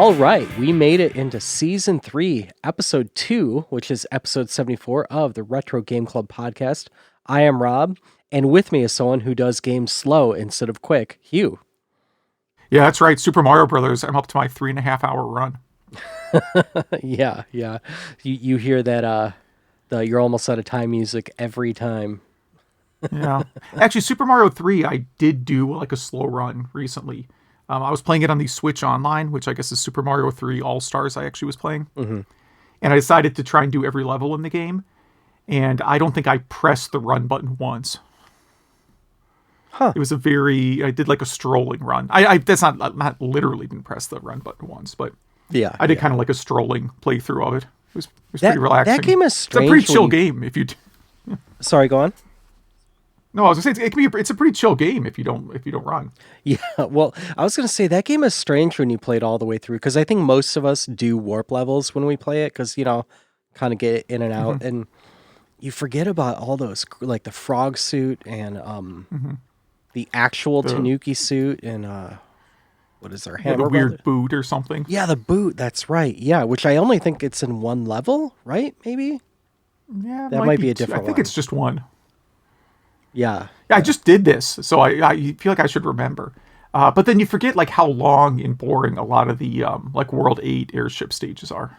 All right, we made it into Season 3, Episode 2, which is Episode 74 of the Retro Game Club podcast. I am Rob, and with me is someone who does games slow instead of quick, Hugh. Yeah, that's right. Super Mario Brothers. I'm up to my 3.5-hour run. Yeah. You hear that you're almost out of time music every time. Yeah. Actually, Super Mario 3, I did do like a slow run recently. I was playing it on the Switch Online, which I guess is Super Mario 3 All-Stars I actually was playing. Mm-hmm. And I decided to try and do every level in the game. And I don't think I pressed the run button once. Huh. It was I did like a strolling run. That's not literally didn't press the run button once, but yeah, I did kind of like a strolling playthrough of it. It was pretty relaxing. That game is strange. It's a pretty chill game if you... Sorry, go on. No, I was gonna say it's a pretty chill game if you don't run. Yeah, well, I was gonna say that game is strange when you play it all the way through, because I think most of us do warp levels when we play it, because kind of get in and out, and you forget about all those, like the frog suit and the actual Tanuki suit and what is their hammer? The weird boot or something. Yeah, the boot. That's right. Yeah, which I only think it's in one level, right? Maybe. Yeah, that might be a different one. I think it's just one. Yeah, I just did this, so I feel like I should remember. But then you forget like how long and boring a lot of the like World 8 airship stages are.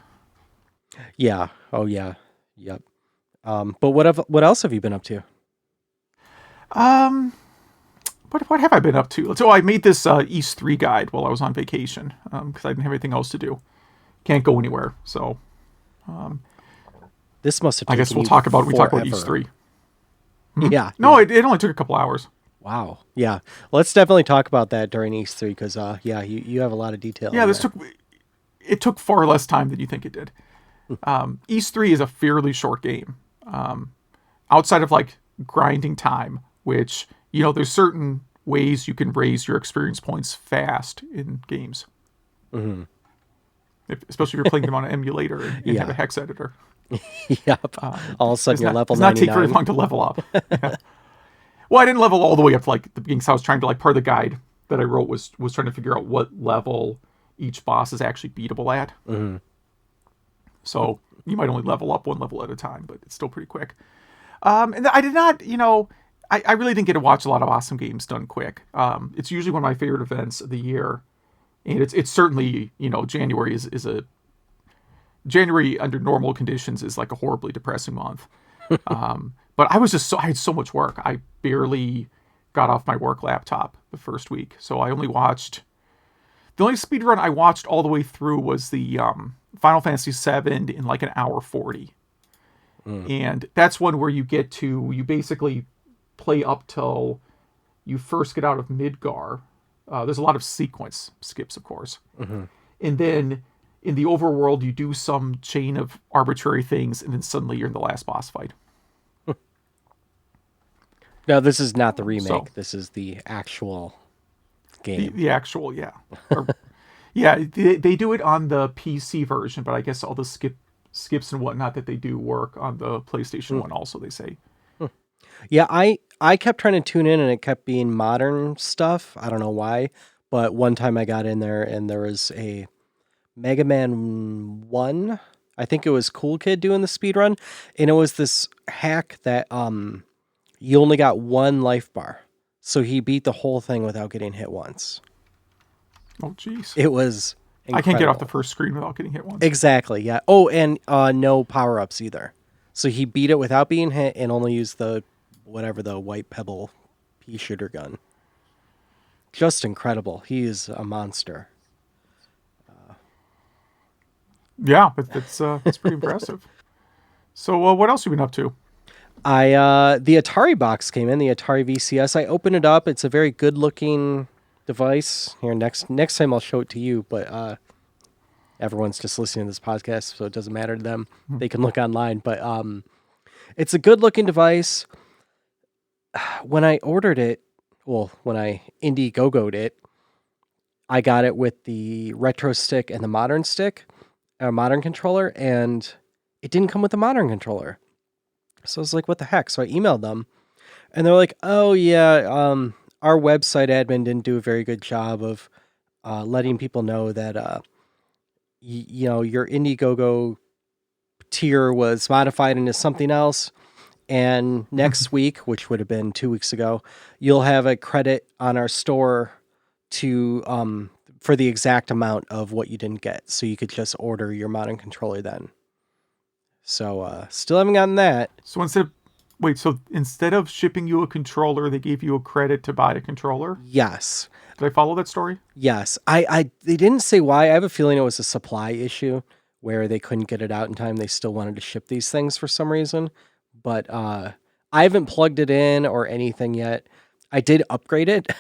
Yeah. Oh yeah. Yep. But what else have you been up to? What have I been up to? So I made this East 3 guide while I was on vacation because I didn't have anything else to do. Can't go anywhere, so. This must have. I guess we talk about East 3. Yeah. No, it only took a couple hours. Wow. Yeah. Let's definitely talk about that during East 3 because you have a lot of detail. Yeah, it took far less time than you think it did. East 3 is a fairly short game. Outside of like grinding time, which there's certain ways you can raise your experience points fast in games. Mm-hmm. Especially if you're playing them on an emulator and have a hex editor. Yep. All of a sudden you're level 99. It does not take very long to level up. Yeah. Well, I didn't level all the way up to like the beginning, so I was trying to like part of the guide that I wrote was trying to figure out what level each boss is actually beatable at. Mm-hmm. So you might only level up one level at a time, but it's still pretty quick. And I did not, I really didn't get to watch a lot of awesome games done quick. It's usually one of my favorite events of the year. And it's certainly, January January under normal conditions is like a horribly depressing month. But I had so much work. I barely got off my work laptop the first week. So I only watched, the only speedrun I watched all the way through was the Final Fantasy VII in like an hour 40. And that's one where you basically play up till you first get out of Midgar. There's a lot of sequence skips, of course. Mm-hmm. And then in the overworld, you do some chain of arbitrary things, and then suddenly you're in the last boss fight. No, this is not the remake. This is the actual game. The actual, yeah. Yeah, they do it on the PC version, but I guess all the skips and whatnot that they do work on the PlayStation 1 also, they say. Yeah, I kept trying to tune in, and it kept being modern stuff. I don't know why, but one time I got in there, and there was a Mega Man 1. I think it was Cool Kid doing the speedrun, and it was this hack that you only got one life bar. So he beat the whole thing without getting hit once. Oh, jeez. It was incredible. I can't get off the first screen without getting hit once. Exactly, yeah. Oh, and no power-ups either. So he beat it without being hit and only used the white pebble pea shooter gun. Just incredible. He is a monster. Yeah, it's pretty impressive. So what else have you been up to? The Atari box came in, the Atari VCS. I opened it up. It's a very good looking device. Here, next time I'll show it to you, but everyone's just listening to this podcast, so it doesn't matter to them. They can look online, but it's a good looking device. When I ordered it, when I Indiegogo'd it, I got it with the retro stick and the modern stick, modern controller, and it didn't come with the modern controller. So I was like, what the heck? So I emailed them, and they're like, oh yeah, our website admin didn't do a very good job of letting people know that your Indiegogo tier was modified into something else, and next week, which would have been 2 weeks ago, you'll have a credit on our store to for the exact amount of what you didn't get, so you could just order your modern controller then. So still haven't gotten that. So instead of shipping you a controller, they gave you a credit to buy a controller? Yes. Did I follow that story? Yes. They didn't say why. I have a feeling it was a supply issue where they couldn't get it out in time. They still wanted to ship these things for some reason. But I haven't plugged it in or anything yet. I did upgrade it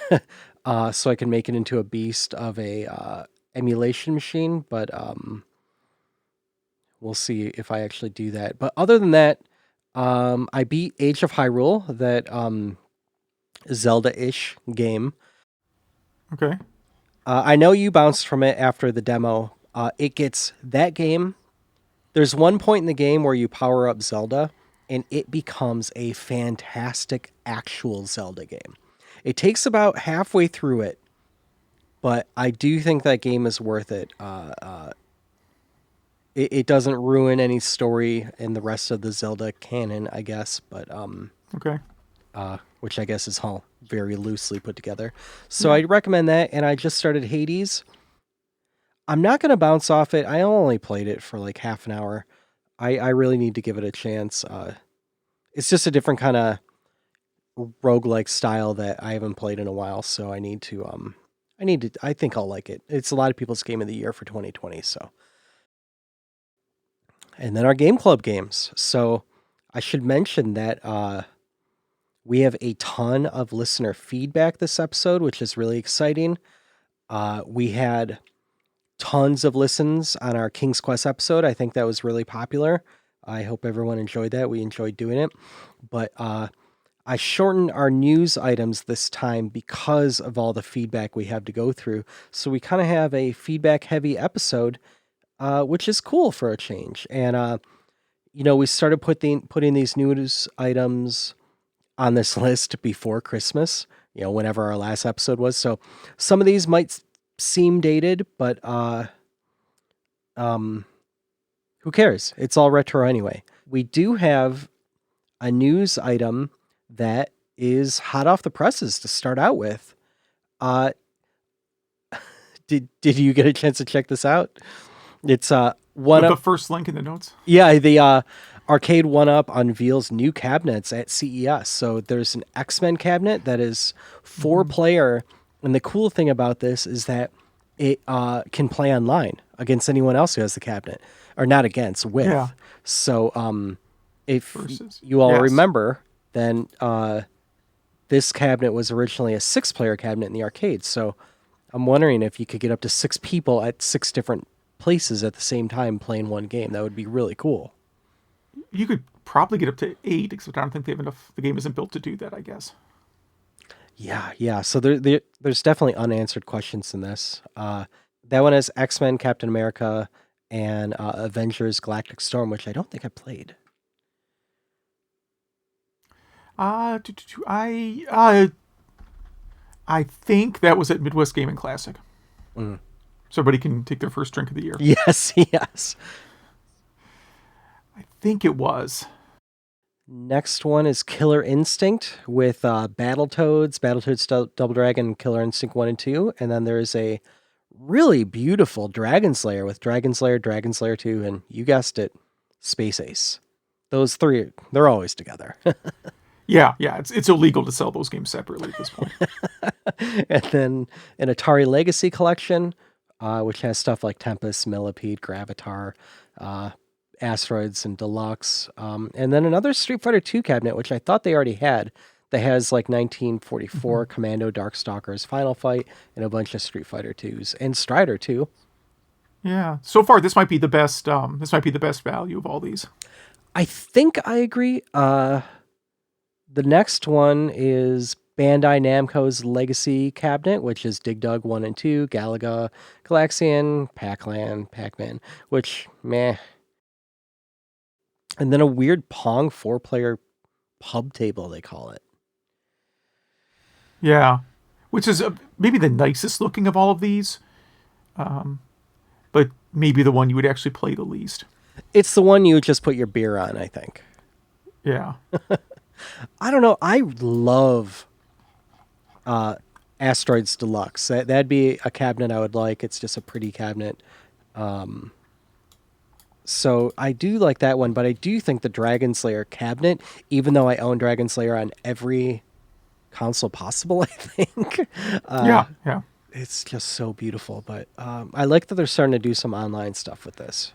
so I can make it into a beast of a emulation machine, but we'll see if I actually do that. But other than that, I beat Age of Hyrule, that Zelda-ish game. Okay. I know you bounced from it after the demo. It gets that game. There's one point in the game where you power up Zelda, and it becomes a fantastic actual Zelda game. It takes about halfway through it, but I do think that game is worth it. It doesn't ruin any story in the rest of the Zelda canon, I guess, but Okay. which I guess is all very loosely put together. So I'd recommend that, and I just started Hades. I'm not going to bounce off it. I only played it for like half an hour. I really need to give it a chance. It's just a different kind of roguelike style that I haven't played in a while, so I think I'll like it. It's a lot of people's game of the year for 2020, so. And then our Game Club games. So I should mention that we have a ton of listener feedback this episode, which is really exciting. We had tons of listens on our King's Quest episode. I think that was really popular. I hope everyone enjoyed that. We enjoyed doing it. But I shortened our news items this time because of all the feedback we have to go through. So we kind of have a feedback-heavy episode, which is cool for a change. And, we started putting these news items on this list before Christmas, whenever our last episode was. So some of these might seem dated, but who cares? It's all retro anyway. We do have a news item that is hot off the presses to start out with. Did you get a chance to check this out? It's one With up. the first link in the notes? Yeah, the Arcade 1UP unveils new cabinets at CES. So there's an X-Men cabinet that is 4-player, and the cool thing about this is that it can play online against anyone else who has the cabinet, or not against, with. Yeah. So if Versus. you all Yes. remember, then this cabinet was originally a 6-player cabinet in the arcade. So I'm wondering if you could get up to 6 people at 6 different places at the same time playing one game. That would be really cool. You could probably get up to 8, except I don't think they have enough. The game isn't built to do that, I guess. Yeah. So there's definitely unanswered questions in this. That one has X-Men, Captain America, and Avengers Galactic Storm, which I don't think I played. I think that was at Midwest Gaming Classic. Mm. So everybody can take their first drink of the year. Yes. I think it was. Next one is Killer Instinct with Battletoads, Double Dragon, Killer Instinct 1 and 2. And then there's a really beautiful Dragon Slayer with Dragon Slayer, Dragon Slayer 2, and you guessed it, Space Ace. Those three, they're always together. Yeah. It's illegal to sell those games separately at this point. And then an Atari Legacy Collection, which has stuff like Tempest, Millipede, Gravatar, Asteroids, and Deluxe. And then another Street Fighter II cabinet, which I thought they already had, that has like 1944, Commando, Darkstalkers, Final Fight, and a bunch of Street Fighter IIs, and Strider too. Yeah. So far, this might be the best. This might be the best value of all these. I think I agree. The next one is Bandai Namco's Legacy cabinet, which is Dig Dug 1 and 2, Galaga, Galaxian, Pac-Land, Pac-Man, which, meh. And then a weird Pong 4-player pub table, they call it. Yeah. Which is maybe the nicest looking of all of these. But but maybe the one you would actually play the least. It's the one you would just put your beer on, I think. Yeah. I don't know. I love Asteroids Deluxe. That'd be a cabinet I would like. It's just a pretty cabinet. So I do like that one, but I do think the Dragon Slayer cabinet, even though I own Dragon Slayer on every console possible, I think. Yeah. It's just so beautiful. But I like that they're starting to do some online stuff with this.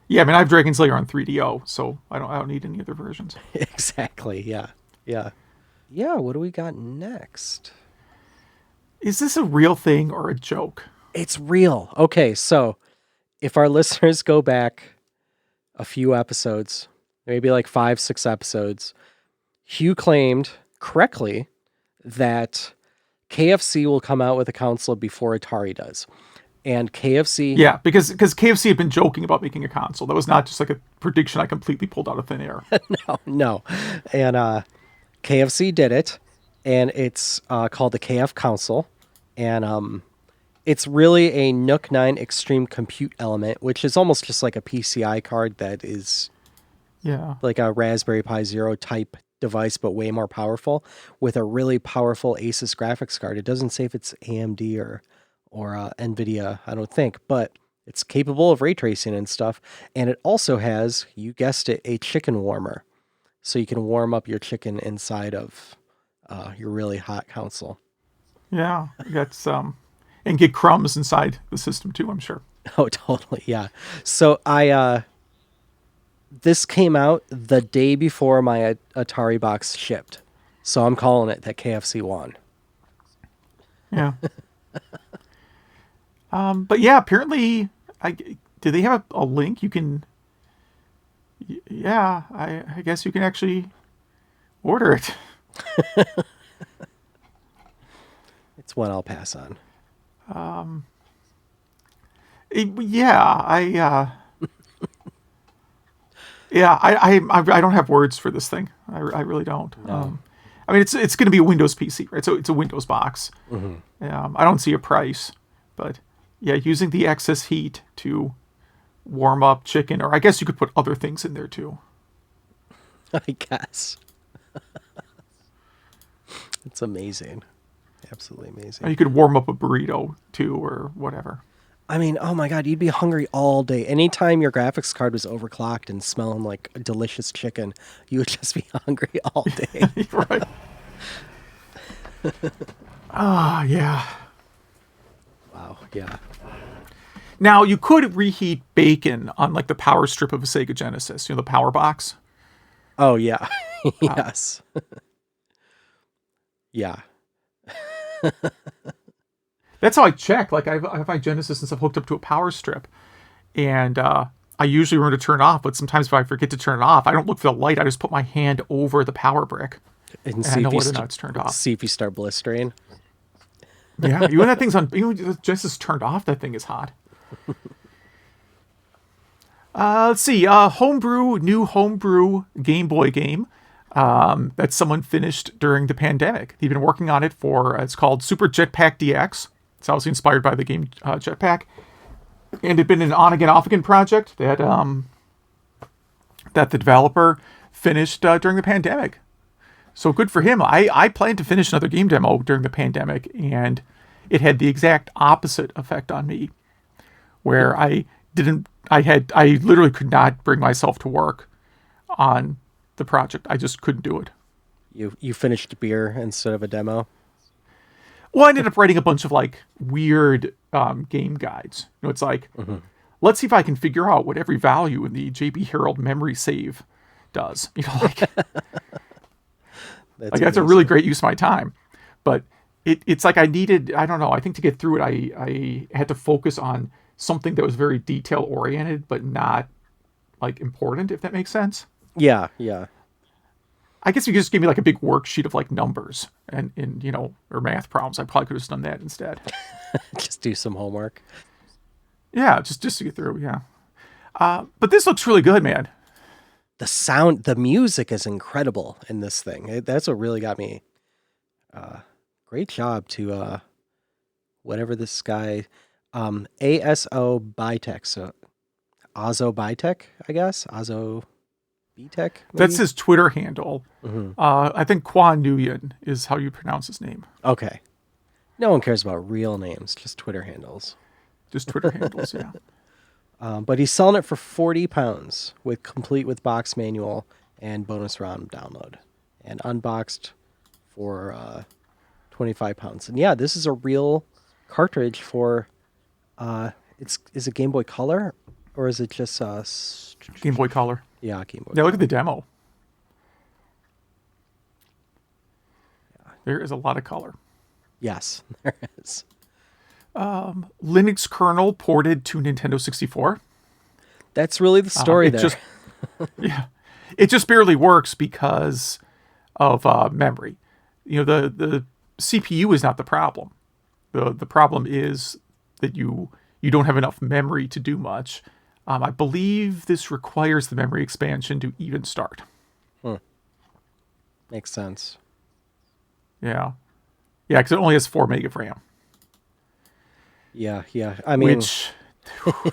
Yeah, I mean, I have Dragon Slayer on 3DO, so I don't need any other versions. Exactly. Yeah. Yeah. What do we got next? Is this a real thing or a joke? It's real. Okay, so if our listeners go back a few episodes, maybe like 5-6 episodes, Hugh claimed correctly that KFC will come out with a console before Atari does. And KFC... Yeah, because KFC had been joking about making a console. That was not just like a prediction I completely pulled out of thin air. No. And KFC did it, and it's called the KFConsole. And it's really a Nook 9 Extreme Compute element, which is almost just like a PCI card that is like a Raspberry Pi Zero type device, but way more powerful, with a really powerful Asus graphics card. It doesn't say if it's AMD or NVIDIA, I don't think, but it's capable of ray tracing and stuff. And it also has, you guessed it, a chicken warmer. So you can warm up your chicken inside of your really hot console. Yeah, that's and get crumbs inside the system too, I'm sure. Oh, totally, yeah. So this came out the day before my Atari box shipped. So I'm calling it that KFC won. Yeah. But yeah, apparently, do they have a link you can? Yeah, I guess you can actually order it. It's one I'll pass on. I don't have words for this thing. I really don't. No. I mean, it's going to be a Windows PC, right? So it's a Windows box. Mm-hmm. I don't see a price, but yeah, using the excess heat to warm up chicken, or I guess you could put other things in there too. I guess. It's amazing. Absolutely amazing. Or you could warm up a burrito too, or whatever. I mean, oh my God, you'd be hungry all day. Anytime your graphics card was overclocked and smelling like a delicious chicken, you would just be hungry all day. Right. Yeah. Wow, yeah. Now, you could reheat bacon on like the power strip of a Sega Genesis, the power box. Oh, yeah. Yes. Yeah. That's how I check. Like, I have my Genesis and stuff hooked up to a power strip. And I usually remember to turn it off, but sometimes if I forget to turn it off, I don't look for the light. I just put my hand over the power brick. And I know whether or not it's turned off. See if you start blistering. Yeah, even when that thing's on, even when the Genesis turned off, that thing is hot. Let's see. New homebrew Game Boy game that someone finished during the pandemic. They've been working on it it's called Super Jetpack DX. It's obviously inspired by the game Jetpack. And it'd been an on-again, off-again project that the developer finished during the pandemic. So good for him. I planned to finish another game demo during the pandemic, and it had the exact opposite effect on me, where I literally could not bring myself to work on the project. I just couldn't do it. You finished beer instead of a demo? Well, I ended up writing a bunch of like weird game guides. It's like, let's see if I can figure out what every value in the JB Herald memory save does. That's a really great use of my time. But it's like I needed, I don't know, I think to get through it, I had to focus on something that was very detail oriented, but not like important, if that makes sense. Yeah. I guess if you just gave me like a big worksheet of like numbers and or math problems, I probably could have just done that instead. Just do some homework. Yeah, just to get through, yeah. But this looks really good, man. The music is incredible in this thing. That's what really got me. Great job to whatever this guy. ASO Bytech, so Azo Bytech, I guess. Azo Bytech, maybe? That's his Twitter handle. I think Quan Nguyen is how you pronounce his name. Okay. No one cares about real names, just Twitter handles. Just Twitter handles, yeah. But he's selling it for £40 complete with box manual and bonus round download, and unboxed for £25. And yeah, this is a real cartridge for is it Game Boy Color or is it just Game Boy Color. yeah, Game Boy Yeah, Color. look at the demo. There is a lot of color. Yes, there is. Linux kernel ported to Nintendo 64. That's really the story It there. just- yeah, it just barely works because of memory. You know, the CPU is not the problem. The problem is that you don't have enough memory to do much. I believe this requires the memory expansion to even start. Makes sense. Yeah, because it only has 4 meg of RAM, Yeah. I mean, which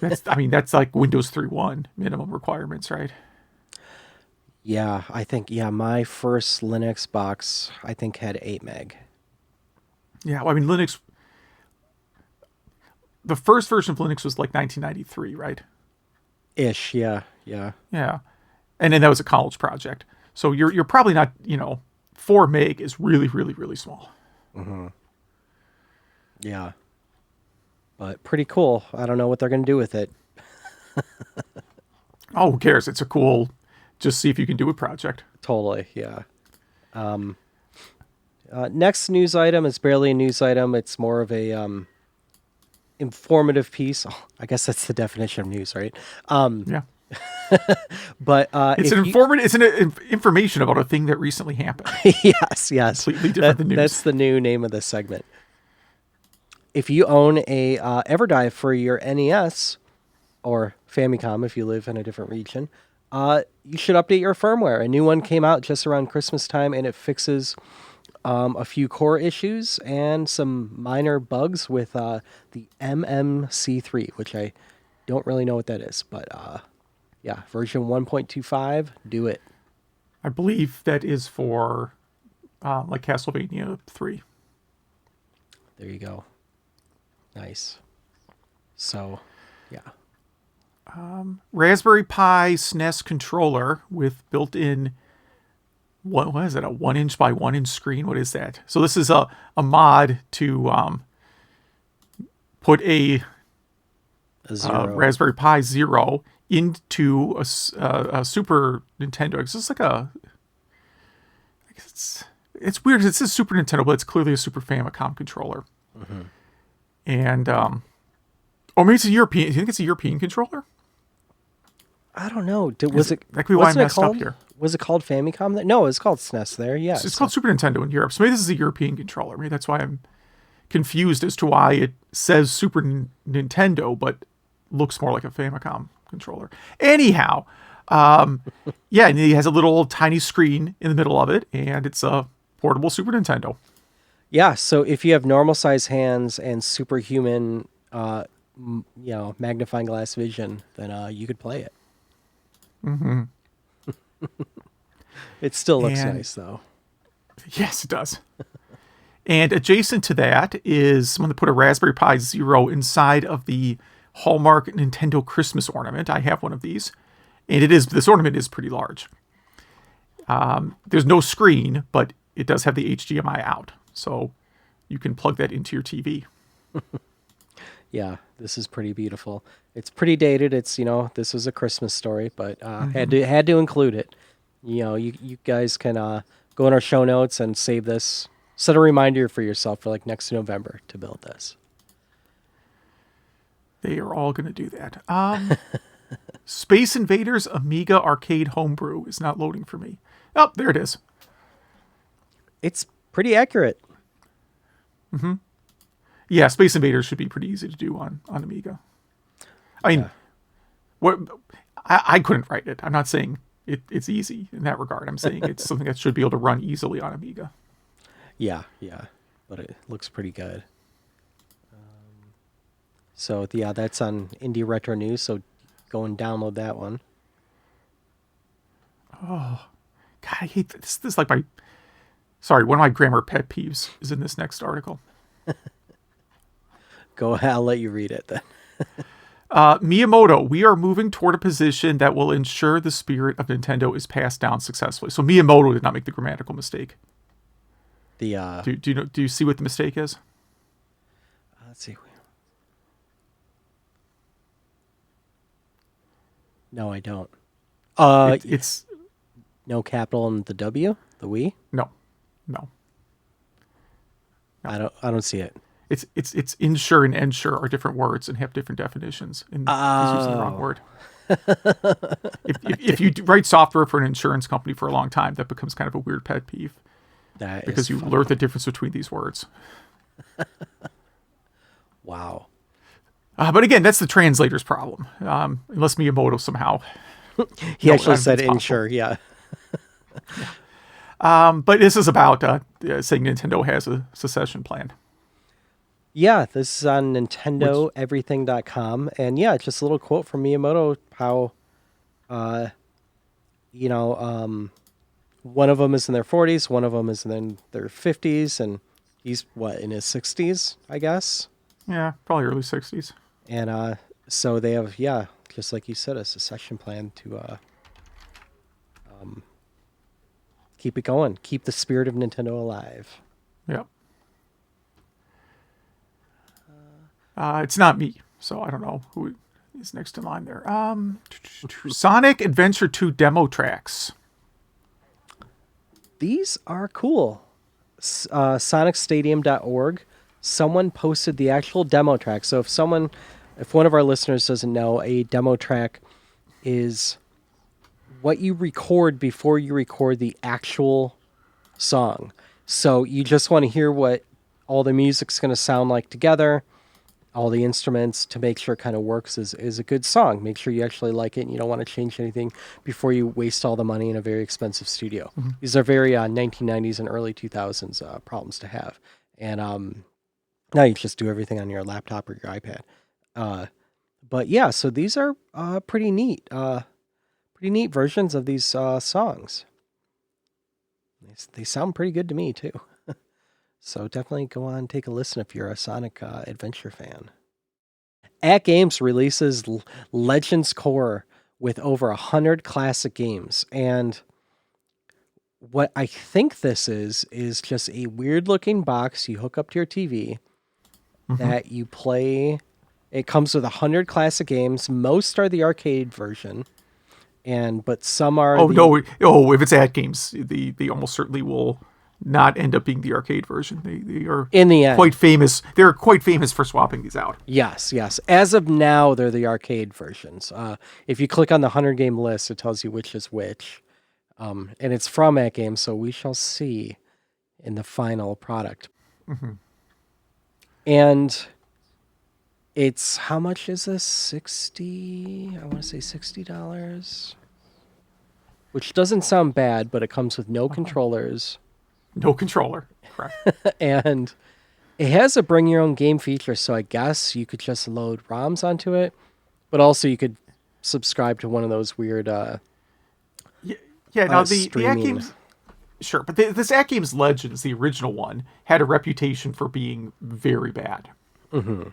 that's like Windows 3.1 minimum requirements, right? yeah, I think my first Linux box I think had 8 meg. Yeah, well, I mean Linux. The first version of Linux was like 1993, right? Ish, yeah. Yeah, and then that was a college project. So you're probably not, 4 meg is really, really, really small. Yeah. But pretty cool. I don't know what they're going to do with it. Oh, who cares? It's a cool, just see if you can do a project. Totally, yeah. Next news item is barely a news item. It's more of a informative piece. Oh, I guess that's the definition of news, right? Yeah, But it's if an you- informative. It's an information about a thing that recently happened. yes. Completely different than news. That's the new name of this segment. If you own a EverDrive for your NES or Famicom, if you live in a different region, you should update your firmware. A new one came out just around Christmas time, and it fixes a few core issues and some minor bugs with the MMC3, which I don't really know what that is, but yeah, version 1.25, do it. I believe that is for like Castlevania 3. There you go. Nice. So, yeah. Raspberry Pi SNES controller with built-in, what is it, a 1" by 1" screen? What is that? So this is a mod to put a Zero. Raspberry Pi Zero into a Super Nintendo. It's just like I guess it's weird. It says Super Nintendo, but it's clearly a Super Famicom controller. And or maybe it's a European. You think it's a European controller? I don't know. Was it? That could be why I wasn't it messed up called? here. Was it called Famicom? No, it's called SNES there. Yes. It's called Super Nintendo in Europe. So maybe this is a European controller. Maybe that's why I'm confused as to why it says Super Nintendo, but looks more like a Famicom controller. Anyhow, yeah, and it has a little tiny screen in the middle of it, and it's a portable Super Nintendo. Yeah. So if you have normal size hands and superhuman, magnifying glass vision, then you could play it. It still looks And- nice though. Yes, it does. And adjacent to that is someone that put a Raspberry Pi Zero inside of the Hallmark Nintendo Christmas ornament. I have one of these, and this ornament is pretty large. There's no screen, but it does have the HDMI out, so you can plug that into your TV. Yeah, this is pretty beautiful. It's pretty dated. It's this was a Christmas story, but had to include it. You guys can go in our show notes and save this. Set a reminder for yourself for like next November to build this. They are all going to do that. Space Invaders Amiga Arcade Homebrew is not loading for me. Oh, there it is. It's pretty accurate. Yeah, Space Invaders should be pretty easy to do on Amiga. I mean, what I couldn't write it. I'm not saying it's easy in that regard. I'm saying it's something that should be able to run easily on Amiga. Yeah, but it looks pretty good. So yeah, that's on Indie Retro News. So go and download that one. God, I hate this. This is like one of my grammar pet peeves is in this next article. Go, I'll let you read it then. Miyamoto, we are moving toward a position that will ensure the spirit of Nintendo is passed down successfully. So Miyamoto did not make the grammatical mistake. The Do you see what the mistake is? let's see. No, I don't. It's no capital in the W, the we. no. I don't see it. It's insure and ensure are different words and have different definitions. And he's using the wrong word. if you write software for an insurance company for a long time, that becomes kind of a weird pet peeve. Because you learn the difference between these words. Wow. But again, that's the translator's problem. Unless Miyamoto somehow. He actually said insure, yeah. But this is about saying Nintendo has a secession plan. Yeah, this is on NintendoEverything.com. And yeah, just a little quote from Miyamoto, how, one of them is in their 40s, one of them is in their 50s, and he's, in his 60s, I guess? Yeah, probably early 60s. And so they have, just like you said, a secession plan to keep it going, keep the spirit of Nintendo alive. Yep. It's not me, so I don't know who is next in line there. Sonic Adventure 2 demo tracks. These are cool. SonicStadium.org. Someone posted the actual demo track. So if one of our listeners doesn't know, a demo track is what you record before you record the actual song. So you just want to hear what all the music's going to sound like together, all the instruments, to make sure it kind of works is a good song. Make sure you actually like it and you don't want to change anything before you waste all the money in a very expensive studio. Mm-hmm. These are very 1990s and early 2000s problems to have. And now you just do everything on your laptop or your iPad. But yeah, so these are pretty neat versions of these songs. They sound pretty good to me too. So definitely go on and take a listen if you're a Sonic Adventure fan. AtGames releases Legends Core with over 100 classic games. And what I think this is just a weird-looking box you hook up to your TV that you play. It comes with 100 classic games. Most are the arcade version. But some are... no. If it's AtGames, they almost certainly will... not end up being the arcade version. They are in the end quite famous. They're quite famous for swapping these out. Yes. As of now, they're the arcade versions. If you click on the 100 game list, it tells you which is which. And it's from AtGames, so we shall see in the final product. Mm-hmm. And it's, how much is this? $60? I want to say $60. Which doesn't sound bad, but it comes with no controllers. No controller, correct. And it has a bring your own game feature, so I guess you could just load ROMs onto it, but also you could subscribe to one of those weird now the AtGames, sure, but this AtGames Legends, the original one, had a reputation for being very bad. Mm-hmm.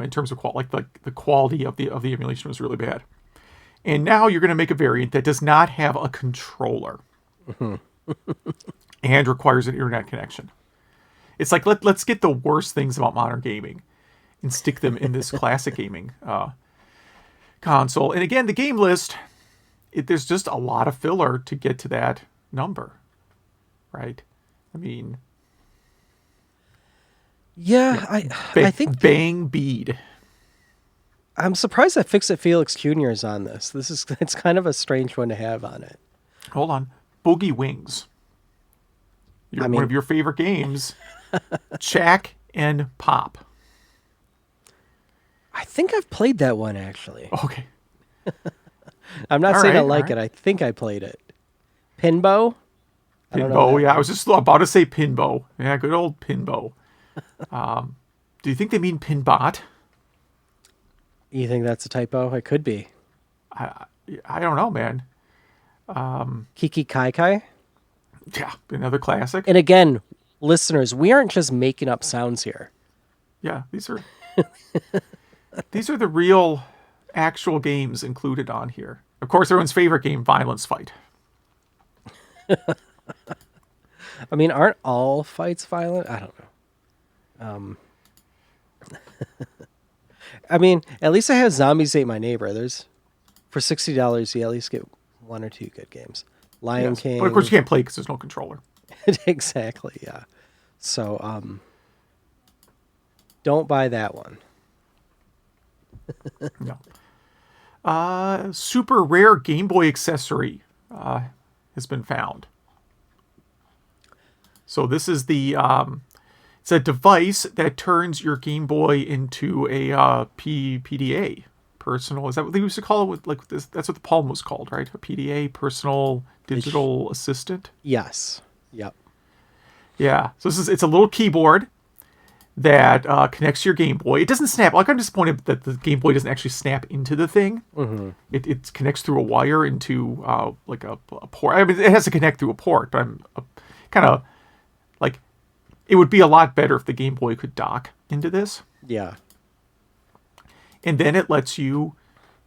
In terms of the quality of the emulation was really bad. And now you're going to make a variant that does not have a controller. Mm-hmm. And requires an internet connection. It's like, let's get the worst things about modern gaming and stick them in this classic gaming console. And again, the game list, there's just a lot of filler to get to that number, right? I mean... Yeah, I think... Bang Bead. I'm surprised that Fix-It Felix Jr. is on this. It's kind of a strange one to have on it. Hold on. Boogie Wings. One of your favorite games. Jack and Pop. I think I've played that one, actually. Okay. I'm not saying I like it. I think I played it. Pinbo? Pinbo, yeah. I was just about to say Pinbo. Yeah, good old Pinbo. Do you think they mean Pinbot? You think that's a typo? It could be. I don't know, man. Kiki Kai Kai. Yeah, another classic. And again, listeners, we aren't just making up sounds here. Yeah, these are these are the real, actual games included on here. Of course, everyone's favorite game, Violence Fight. I mean, aren't all fights violent? I don't know. I mean, at least I have Zombies Ate My Neighbor. There's for $60, you at least get one or two good games. Lion Yes. King. But of course, you can't play because there's no controller. Exactly, yeah. So, don't buy that one. No. Super rare Game Boy accessory has been found. So this is the it's a device that turns your Game Boy into a PDA, personal. Is that what they used to call it? With like this, that's what the Palm was called, right? A PDA, personal digital assistant. Yes. Yep. Yeah. So it's a little keyboard that connects to your Game Boy. It doesn't snap. Like, I'm disappointed that the Game Boy doesn't actually snap into the thing. Mm-hmm. It connects through a wire into like a port. I mean, it has to connect through a port, but I'm kind of like, it would be a lot better if the Game Boy could dock into this. Yeah. And then it lets you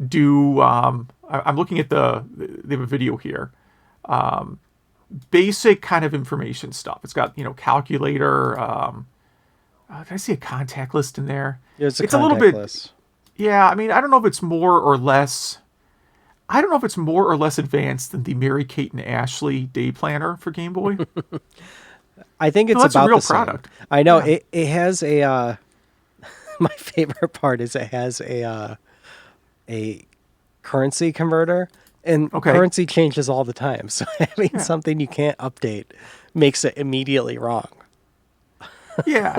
do, I'm looking at they have a video here. Basic kind of information stuff. It's got, calculator. Did I see a contact list in there? It's a little bit list. Yeah, I mean, I don't know if it's more or less advanced than the Mary Kate and Ashley Day Planner for Game Boy. I think it's that's about a real the same. product. I know Yeah. it has a my favorite part is it has a currency converter, and currency changes all the time. So having something you can't update makes it immediately wrong. Yeah.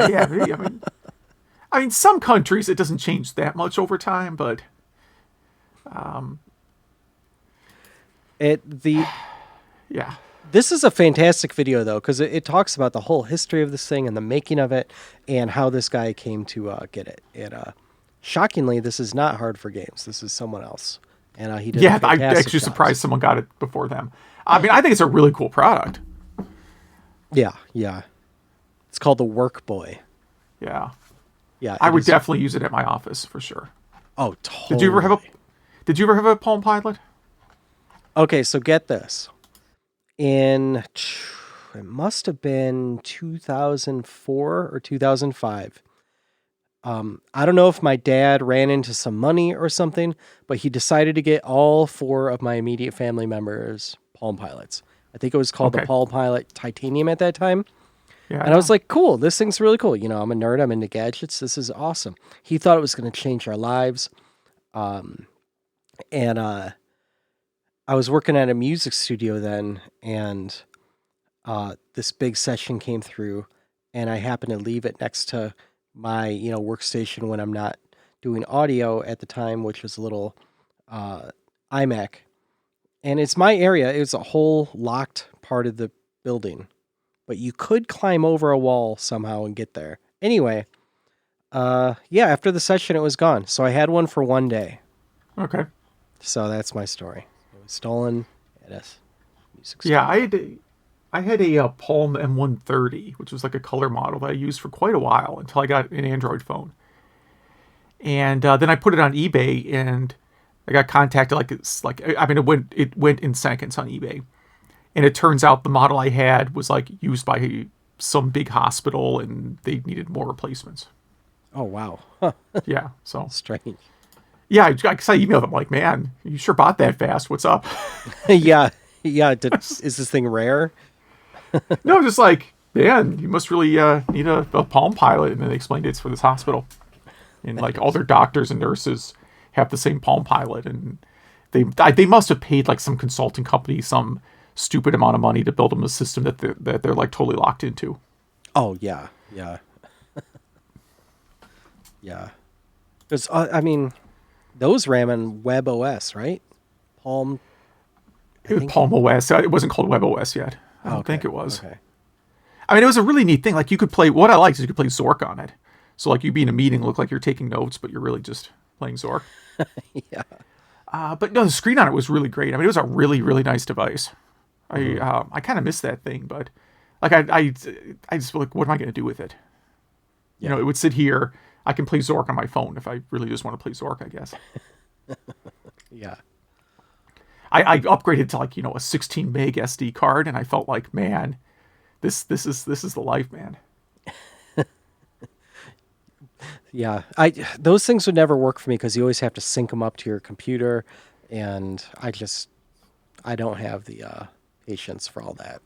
I mean, some countries it doesn't change that much over time, but yeah. This is a fantastic video, though, because it talks about the whole history of this thing and the making of it and how this guy came to get it. And shockingly, this is not Hard for Games. This is someone else. And he did a fantastic I'm actually job. surprised someone got it before them. I mean, I think it's a really cool product. Yeah. It's called the Work Boy. Yeah. Yeah. I would definitely use it at my office for sure. Oh, totally. Did you ever have a Palm Pilot? Okay, so get this. It must have been 2004 or 2005. I don't know if my dad ran into some money or something, but he decided to get all four of my immediate family members Palm Pilots. I think it was called the Palm Pilot Titanium at that time. Yeah, and I was like, cool, this thing's really cool. I'm a nerd. I'm into gadgets. This is awesome. He thought it was going to change our lives. I was working at a music studio then, and this big session came through, and I happened to leave it next to my workstation when I'm not doing audio at the time, which was a little iMac. And it's my area. It was a whole locked part of the building, but you could climb over a wall somehow and get there. Anyway, after the session, it was gone. So I had one for one day. Okay. So that's my story. It was stolen at a music store. Yeah, I had a Palm M130, which was like a color model that I used for quite a while until I got an Android phone. And then I put it on eBay, and I got contacted. It went in seconds on eBay, and it turns out the model I had was like used by some big hospital, and they needed more replacements. Oh wow! Huh. Yeah, so strange. Yeah, I emailed them like, man, you sure bought that fast. What's up? yeah. Is this thing rare? No, just like, man, you must really need a Palm Pilot. And then they explained it's for this hospital. And like all their doctors and nurses have the same Palm Pilot. And they must have paid like some consulting company some stupid amount of money to build them a system that they're like totally locked into. Oh, yeah. Yeah. Because, I mean, those ran on Web OS, right? Palm. It was Palm OS. It wasn't called Web OS yet. I don't think it was. Okay. I mean, it was a really neat thing. Like you could play. What I liked is you could play Zork on it. So like you'd be in a meeting, look like you're taking notes, but you're really just playing Zork. Yeah. But no, the screen on it was really great. I mean, it was a really, really nice device. I kind of miss that thing, but like I just like, what am I going to do with it? You know, it would sit here. I can play Zork on my phone if I really just want to play Zork, I guess. Yeah. I upgraded to like, a 16 meg SD card, and I felt like, man, this is the life, man. Yeah. Those things would never work for me because you always have to sync them up to your computer, and I don't have the patience for all that.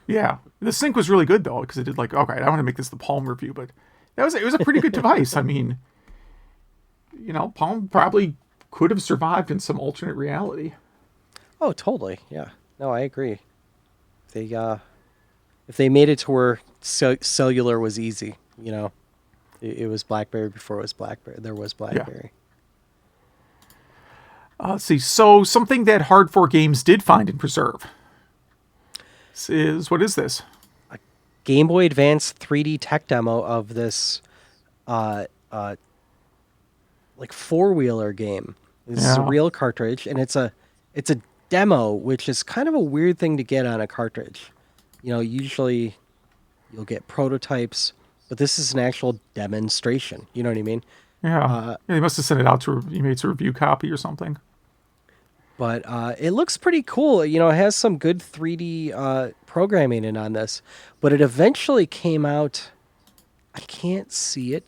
Yeah, the sync was really good though, because it did like, okay, I don't want to make this the Palm review, but it was a pretty good device. I mean, Palm probably could have survived in some alternate reality. Oh, totally. Yeah. No, I agree. If they made it to where cellular was easy, it was BlackBerry before it was BlackBerry. There was BlackBerry. Let's see. So something that Hard 4 Games did find and preserve what is this? A Game Boy Advance 3D tech demo of this, like 4-wheeler game. This is a real cartridge, and it's a demo, which is kind of a weird thing to get on a cartridge. Usually you'll get prototypes, but this is an actual demonstration. You know what I mean? Yeah. They must have sent it out to you made a review copy or something. But it looks pretty cool. It has some good 3D programming in on this. But it eventually came out. I can't see it.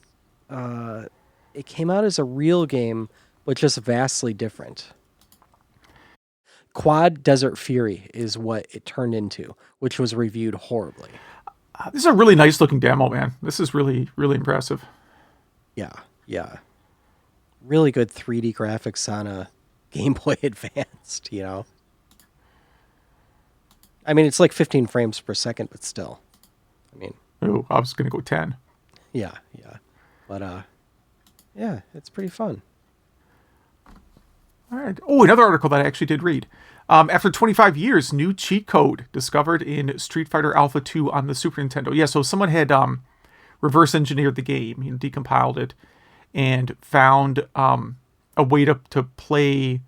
It came out as a real game, but just vastly different. Quad Desert Fury is what it turned into, which was reviewed horribly. This is a really nice looking demo, man. This is really, really impressive. Yeah. Really good 3D graphics on a Game Boy Advanced, I mean, it's like 15 frames per second, but still. I mean... Ooh, I was going to go 10. Yeah. But, yeah, it's pretty fun. All right. Oh, another article that I actually did read. After 25 years, new cheat code discovered in Street Fighter Alpha 2 on the Super Nintendo. Yeah, so someone had reverse engineered the game, decompiled it, and found a way to play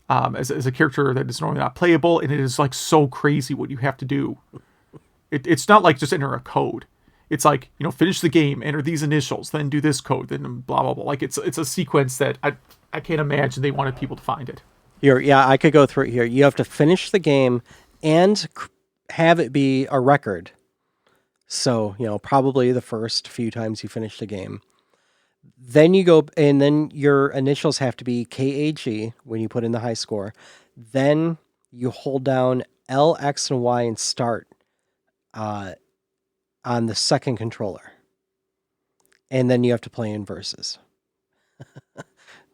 as a character that is normally not playable, and it is like so crazy what you have to do. It's not like just enter a code. It's like, finish the game, enter these initials, then do this code, then blah, blah, blah. Like it's a sequence that I can't imagine they wanted people to find it. Here, yeah, I could go through it here. You have to finish the game and have it be a record. So, probably the first few times you finish the game. Then you go, and then your initials have to be KAG when you put in the high score. Then you hold down L, X, and Y and start on the second controller. And then you have to play in verses.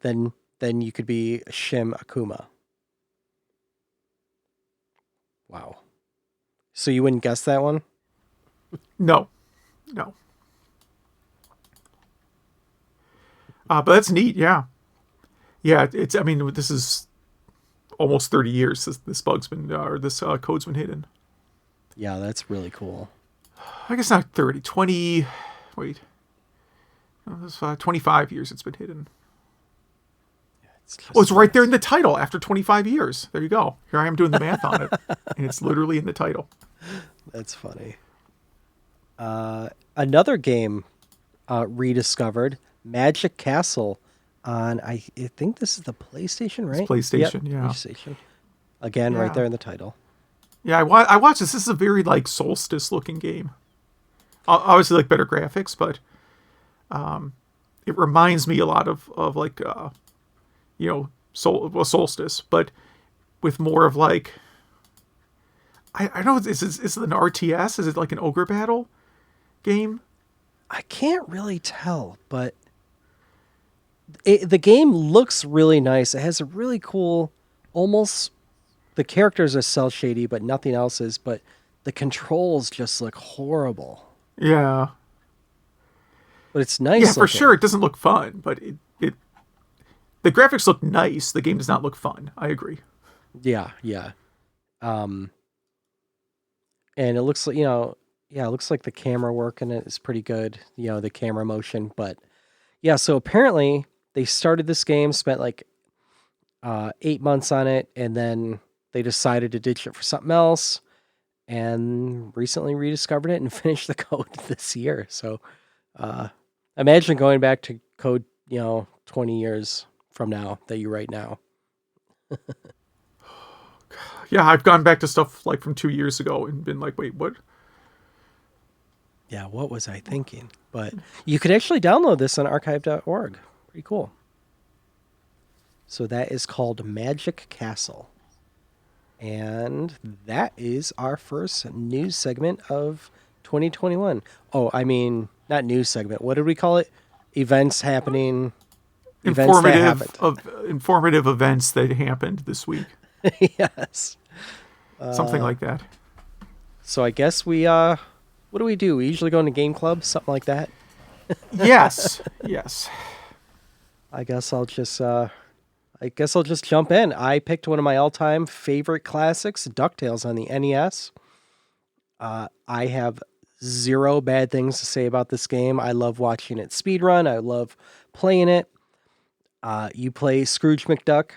Then you could be Shim Akuma. Wow. So you wouldn't guess that one? No. But that's neat, yeah. Yeah, this is almost 30 years this bug's been, or this code's been hidden. Yeah, that's really cool. I guess not 30, 20, wait. 25 years it's been hidden. It's right there in the title, after 25 years. There you go. Here I am doing the math on it. And it's literally in the title. That's funny. Another game rediscovered, Magic Castle, on, I think this is the PlayStation, right? It's PlayStation, yep, yeah. PlayStation. Again, right there in the title. Yeah, I watched this. This is a very, Solstice-looking game. Obviously, better graphics, but it reminds me a lot of Solstice, but with more of I don't know, is it an RTS? Is it like an ogre battle game? I can't really tell, but the game looks really nice. It has a really cool, almost, the characters are cel shady, but nothing else is, but the controls just look horrible. Yeah. But it's nice. Yeah, for sure. It doesn't look fun, but the graphics look nice. The game does not look fun. I agree. Yeah. And it looks like, it looks like the camera work in it is pretty good. The camera motion, but yeah, so apparently they started this game, spent like 8 months on it, and then they decided to ditch it for something else, and recently rediscovered it and finished the code this year. So imagine going back to code, 20 years from now that you write now. Yeah, I've gone back to stuff like from 2 years ago and been like, wait, what? Yeah, what was I thinking? But you could actually download this on archive.org. Pretty cool. So that is called Magic Castle. And that is our first news segment of 2021. Oh, I mean, not news segment. What did we call it? Events happening. Events that happened. Informative events that happened this week. Yes. Something like that. So I guess we, what do? We usually go into game club, something like that. Yes. I guess I'll just jump in. I picked one of my all-time favorite classics, Ducktails on the NES. I have zero bad things to say about this game. I love watching it speedrun. I love playing it. You play Scrooge McDuck,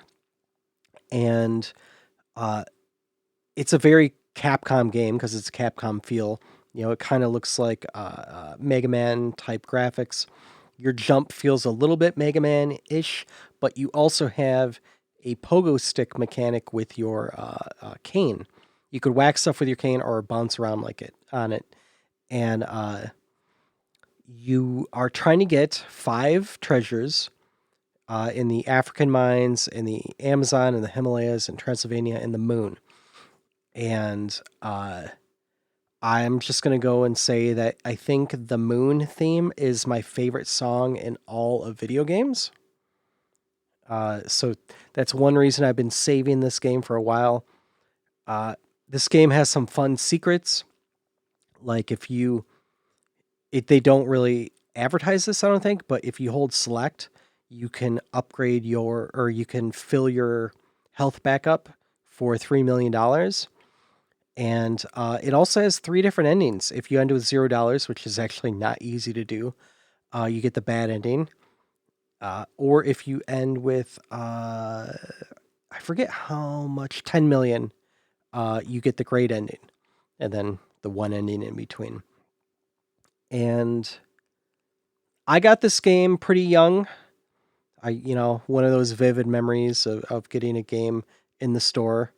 and it's a very Capcom game because it's a Capcom feel. It kind of looks like Mega Man type graphics. Your jump feels a little bit Mega Man-ish, but you also have a pogo stick mechanic with your cane. You could whack stuff with your cane or bounce around on it. And you are trying to get 5 treasures in the African mines, in the Amazon, in the Himalayas, in Transylvania, and the moon. And I'm just going to go and say that I think the moon theme is my favorite song in all of video games. So that's one reason I've been saving this game for a while. This game has some fun secrets. Like they don't really advertise this, I don't think, but if you hold select, you can upgrade you can fill your health back up for $3 million. And it also has 3 different endings. If you end with $0, which is actually not easy to do, you get the bad ending. Or if you end with, I forget how much, 10 million, you get the great ending. And then the one ending in between. And I got this game pretty young. One of those vivid memories of getting a game in the store.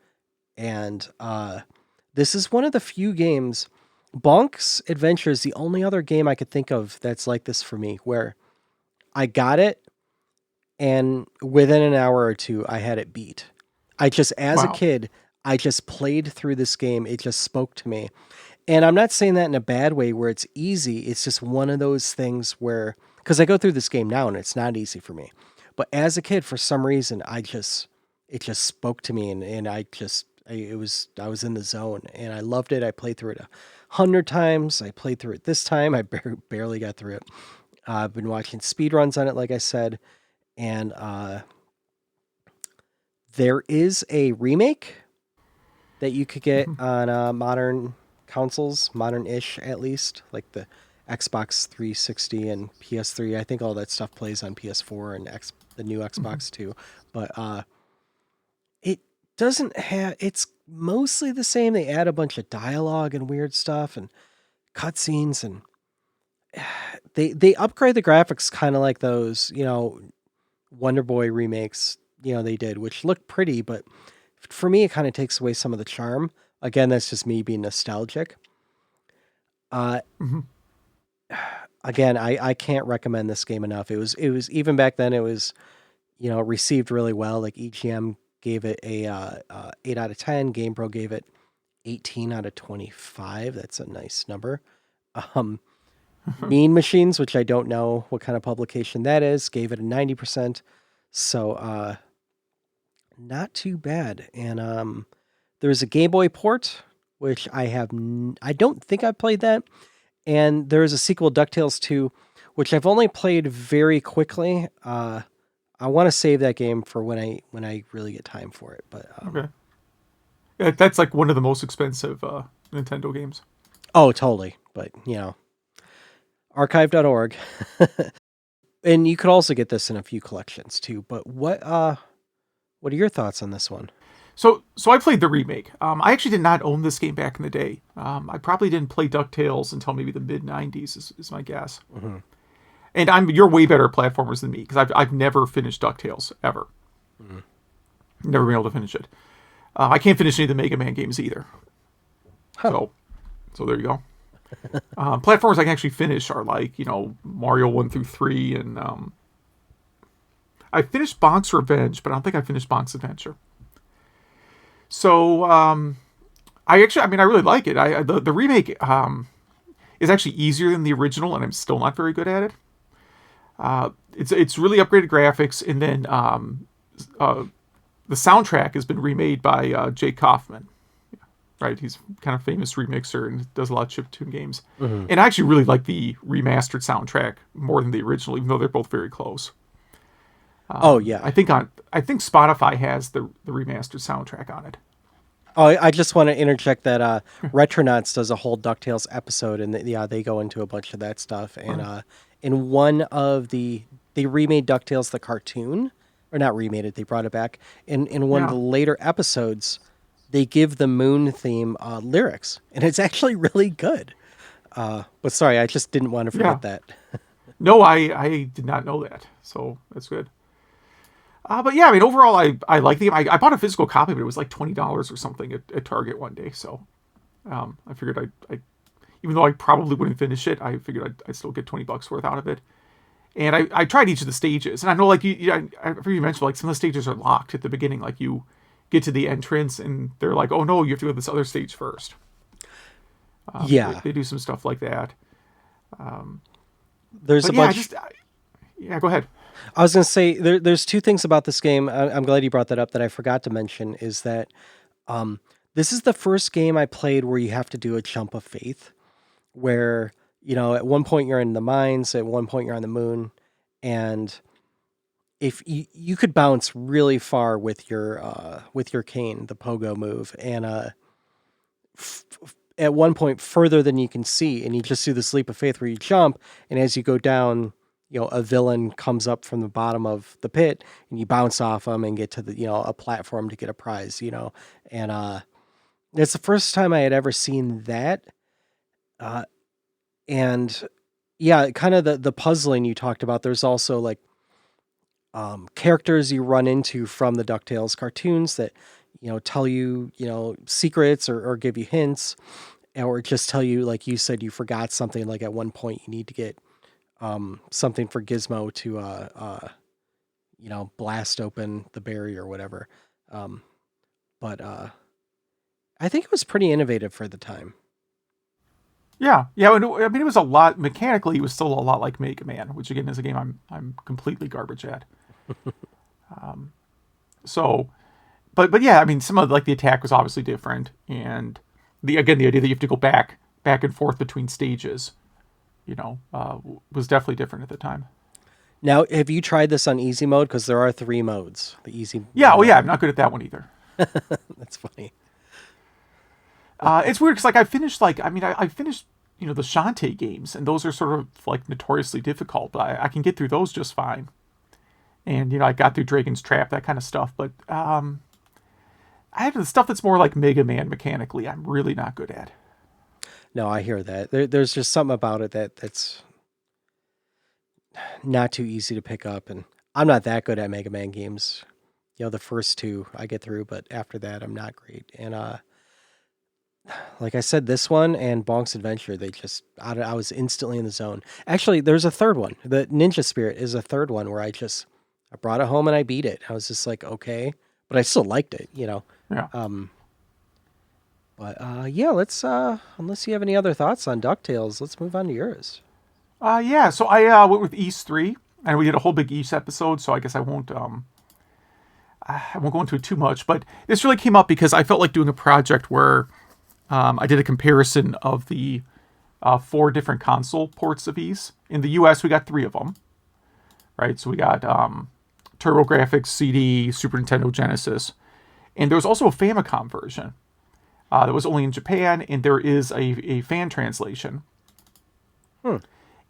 And this is one of the few games. Bonk's Adventure is the only other game I could think of that's like this for me, where I got it, and within an hour or two, I had it beat. As a kid, I just played through this game. It just spoke to me. And I'm not saying that in a bad way where it's easy. It's just one of those things where, because I go through this game now and it's not easy for me. But as a kid, for some reason, it just spoke to me, and I was in the zone, and I loved it. I played through it 100 times. I played through it this time. I barely got through it. I've been watching speedruns on it, like I said, and there is a remake that you could get on modern consoles, modern-ish at least, like the Xbox 360 and PS3. I think all that stuff plays on PS4 and the new Xbox too. But it doesn't have. It's mostly the same. They add a bunch of dialogue and weird stuff and cutscenes, and they upgrade the graphics kind of like those, Wonder Boy remakes, they did, which look pretty, but for me, it kind of takes away some of the charm. Again, that's just me being nostalgic. Again, I can't recommend this game enough. It was even back then, it was, received really well. Like EGM gave it a 8 out of 10. GamePro gave it 18 out of 25. That's a nice number. Mean Machines, which I don't know what kind of publication that is, gave it a 90%. So, not too bad. And there's a Game Boy port, which I don't think I played that. And there's a sequel, DuckTales 2, which I've only played very quickly. I want to save that game for when I really get time for it. But okay, yeah, that's like one of the most expensive Nintendo games. Oh, totally. But archive.org. And you could also get this in a few collections too. But what are your thoughts on this one? So I played the remake. I actually did not own this game back in the day. I probably didn't play Ducktails until maybe the mid '90s, is my guess. Mm-hmm. And you're way better at platformers than me because I've never finished Ducktails ever. Mm-hmm. Never been able to finish it. I can't finish any of the Mega Man games either. Huh. So there you go. Platformers I can actually finish are like, Mario 1 through 3, and I finished Bonk's Revenge, but I don't think I finished Bonk's Adventure. So I really like it. The remake is actually easier than the original, and I'm still not very good at it. It's really upgraded graphics, and then the soundtrack has been remade by Jake Kaufman. Right, he's kind of famous remixer and does a lot of chiptune games. Mm-hmm. And I actually really like the remastered soundtrack more than the original, even though they're both very close. Oh yeah, I think Spotify has the remastered soundtrack on it. Oh, I just want to interject that Retronauts does a whole DuckTales episode, and they go into a bunch of that stuff. And in one of they remade DuckTales the cartoon, or not remade it, they brought it back. In one of the later episodes, they give the Moon theme lyrics, and it's actually really good. But sorry, I just didn't want to forget that. No, I did not know that, so that's good. But yeah, overall, I like the game. I bought a physical copy, but it was like $20 or something at Target one day. So I figured I even though I probably wouldn't finish it, I figured I'd still get $20 worth out of it. And I tried each of the stages, and I know, like you mentioned, like some of the stages are locked at the beginning. Like you get to the entrance, and they're like, "Oh no, you have to go to this other stage first." They do some stuff like that. There's a bunch. Go ahead. I was going to say there's two things about this game. I'm glad you brought that up that I forgot to mention. Is that this is the first game I played where you have to do a jump of faith, where at one point you're in the mines, at one point you're on the moon, and if you could bounce really far with your cane, the pogo move, and at one point further than you can see, and you just do this leap of faith where you jump, and as you go down, a villain comes up from the bottom of the pit, and you bounce off them and get to the a platform to get a prize, and it's the first time I had ever seen that, and yeah, kind of the puzzling you talked about. There's also like characters you run into from the DuckTales cartoons that, tell you, secrets or give you hints, or just tell you, like you said, you forgot something. Like at one point you need to get something for Gizmo to, blast open the barrier or whatever. But I think it was pretty innovative for the time. Yeah. It was a lot mechanically. It was still a lot like Mega Man, which again is a game I'm completely garbage at. But yeah, some of like the attack was obviously different, and the idea that you have to go back and forth between stages, was definitely different at the time. Now, have you tried this on easy mode? Because there are 3 modes. The easy. Yeah. Mode. I'm not good at that one either. That's funny. It's weird because I finished I finished the Shantae games, and those are sort of like notoriously difficult, but I can get through those just fine. And I got through Dragon's Trap, that kind of stuff, but I have the stuff that's more like Mega Man mechanically. I'm really not good at. No, I hear that. There's just something about it that's not too easy to pick up, and I'm not that good at Mega Man games. The first 2 I get through, but after that I'm not great. And like I said, this one and Bonk's Adventure, I was instantly in the zone. Actually, there's a third one. The Ninja Spirit is a third one where I brought it home and I beat it. I was just like, okay, but I still liked it, Yeah. Let's unless you have any other thoughts on DuckTales, let's move on to yours. So I went with East 3, and we did a whole big East episode, so I guess I won't go into it too much, but this really came up because I felt like doing a project where I did a comparison of the 4 different console ports of East. In the US, we got 3 of them, right? So we got TurboGrafx, CD, Super Nintendo, Genesis, and there was also a Famicom version that was only in Japan, and there is a fan translation.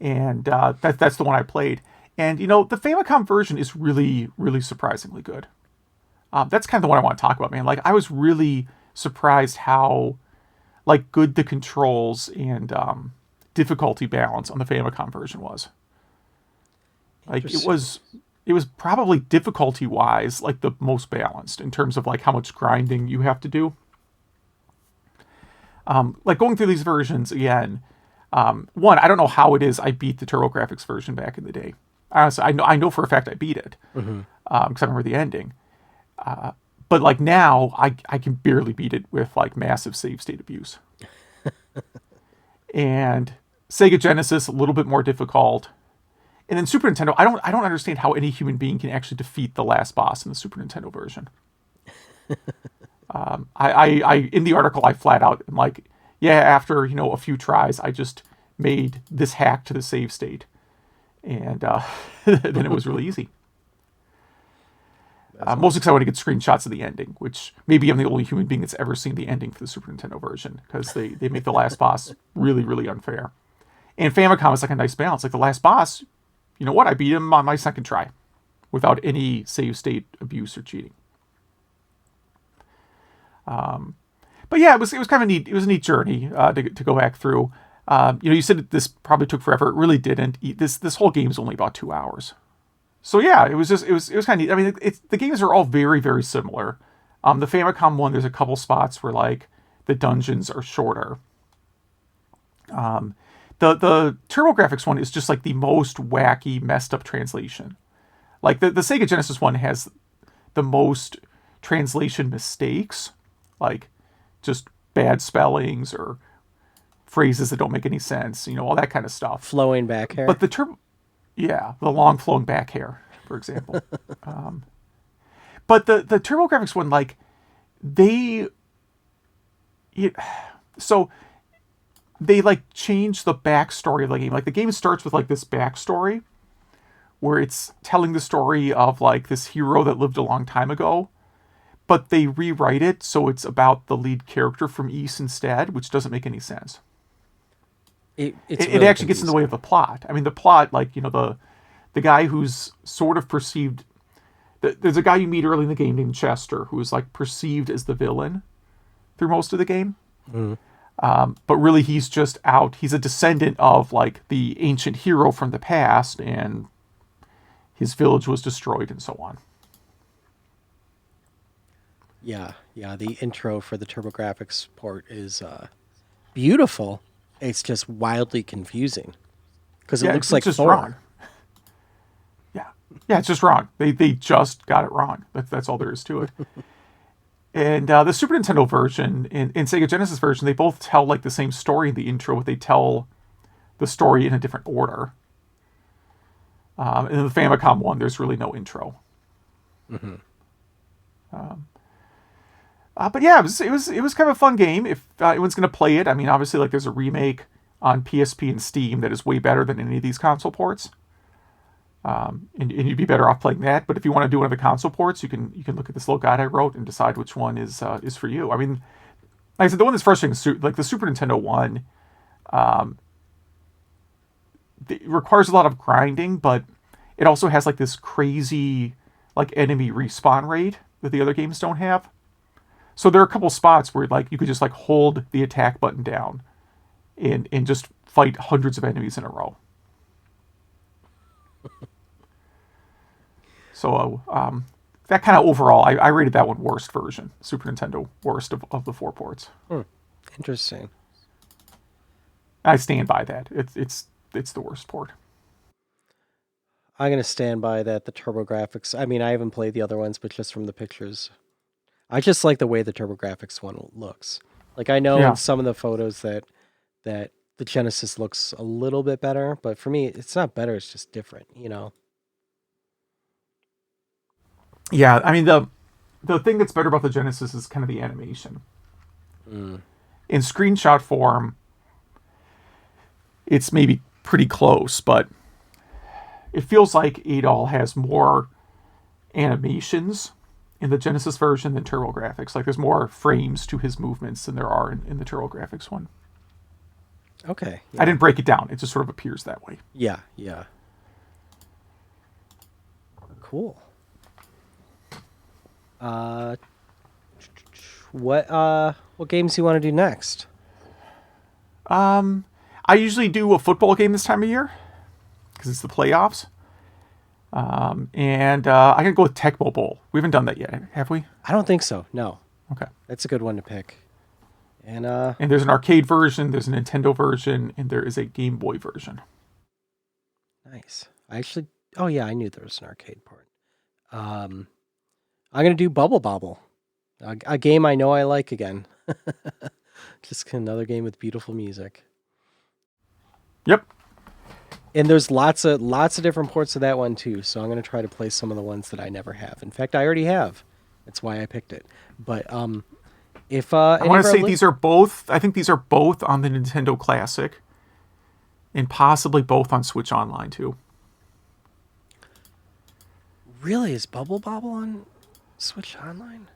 And that's the one I played. And, the Famicom version is really, really surprisingly good. That's kind of the one I want to talk about, man. Like, I was really surprised how, like, good the controls and difficulty balance on the Famicom version was. Like, it was probably difficulty-wise, like, the most balanced in terms of, like, how much grinding you have to do. Like, going through these versions again, one, I don't know how it is I beat the TurboGrafx version back in the day. Honestly, I know for a fact I beat it, because I remember the ending. But, like, now, I can barely beat it with, like, massive save state abuse. And Sega Genesis, a little bit more difficult. And then Super Nintendo, I don't understand how any human being can actually defeat the last boss in the Super Nintendo version. I in the article, I flat out am like, yeah, after, a few tries, I just made this hack to the save state. And then it was really easy. Mostly because I want to get screenshots of the ending, which maybe I'm the only human being that's ever seen the ending for the Super Nintendo version, because they make the last boss really, really unfair. And Famicom is like a nice balance. Like, the last boss, you know what? I beat him on my second try without any save state abuse or cheating. But yeah, it was kind of neat. It was a neat journey to go back through. You said this probably took forever. It really didn't. This whole game is only about 2 hours. So yeah, it was kind of neat. I mean, the games are all very, very similar. The Famicom one, there's a couple spots where, like, the dungeons are shorter. The TurboGrafx one is just, like, the most wacky, messed up translation. Like, the Sega Genesis one has the most translation mistakes, like just bad spellings or phrases that don't make any sense, all that kind of stuff. Flowing back hair. But the long flowing back hair, for example. But the TurboGrafx one, like, they like change the backstory of the game. Like, the game starts with, like, this backstory where it's telling the story of, like, this hero that lived a long time ago, but they rewrite it so it's about the lead character from East instead, which doesn't make any sense. It really actually gets in the way of the plot. I mean, the plot, like, the guy who's sort of perceived... There's a guy you meet early in the game named Chester, who is, like, perceived as the villain through most of the game. But really, he's just out. He's a descendant of, like, the ancient hero from the past, and his village was destroyed and so on. Yeah. The intro for the TurboGrafx port is beautiful. It's just wildly confusing because it looks like just Thor. Wrong. Yeah, it's just wrong. They just got it wrong. That's all there is to it. And the Super Nintendo version and Sega Genesis version, they both tell, like, the same story in the intro, but they tell the story in a different order. And in the Famicom one, there's really no intro. But yeah, it was kind of a fun game. If anyone's going to play it, I mean, obviously, like, there's a remake on PSP and Steam that is way better than any of these console ports. And you'd be better off playing that. But if you want to do one of the console ports, you can look at this little guide I wrote and decide which one is for you. I mean, like I said, the one that's frustrating is, like, the Super Nintendo one. It requires a lot of grinding, but it also has, like, this crazy, like, enemy respawn rate that the other games don't have. So there are a couple spots where, like, you could just, like, hold the attack button down and just fight hundreds of enemies in a row. So that kind of overall, I rated that one worst version, Super Nintendo worst of the 4 ports. Interesting. I stand by that. It's the worst port. I'm going to stand by that. The TurboGrafx, I mean, I haven't played the other ones, but just from the pictures, I just like the way the TurboGrafx one looks. Like, I know in some of the photos that the Genesis looks a little bit better, but for me, it's not better. It's just different, Yeah, I mean, the thing that's better about the Genesis is kind of the animation. In screenshot form, it's maybe pretty close, but it feels like Adol has more animations in the Genesis version than TurboGrafx. Like, there's more frames to his movements than there are in the TurboGrafx one. Okay. Yeah. I didn't break it down. It just sort of appears that way. Yeah. Cool. What games do you want to do next? I usually do a football game this time of year because it's the playoffs. And I'm going to go with Tecmo Bowl. We haven't done that yet, have we? I don't think so. No. Okay. That's a good one to pick. And there's an arcade version, there's a Nintendo version, and there is a Game Boy version. Nice. Oh yeah, I knew there was an arcade part. I'm going to do Bubble Bobble, a game I know I like again. Just another game with beautiful music. Yep. And there's lots of different ports of that one too. So I'm going to try to play some of the ones that I never have. In fact, I already have. That's why I picked it. But if I want to say these are both. I think these are both on the Nintendo Classic, and possibly both on Switch Online too. Really, is Bubble Bobble on Switch Online?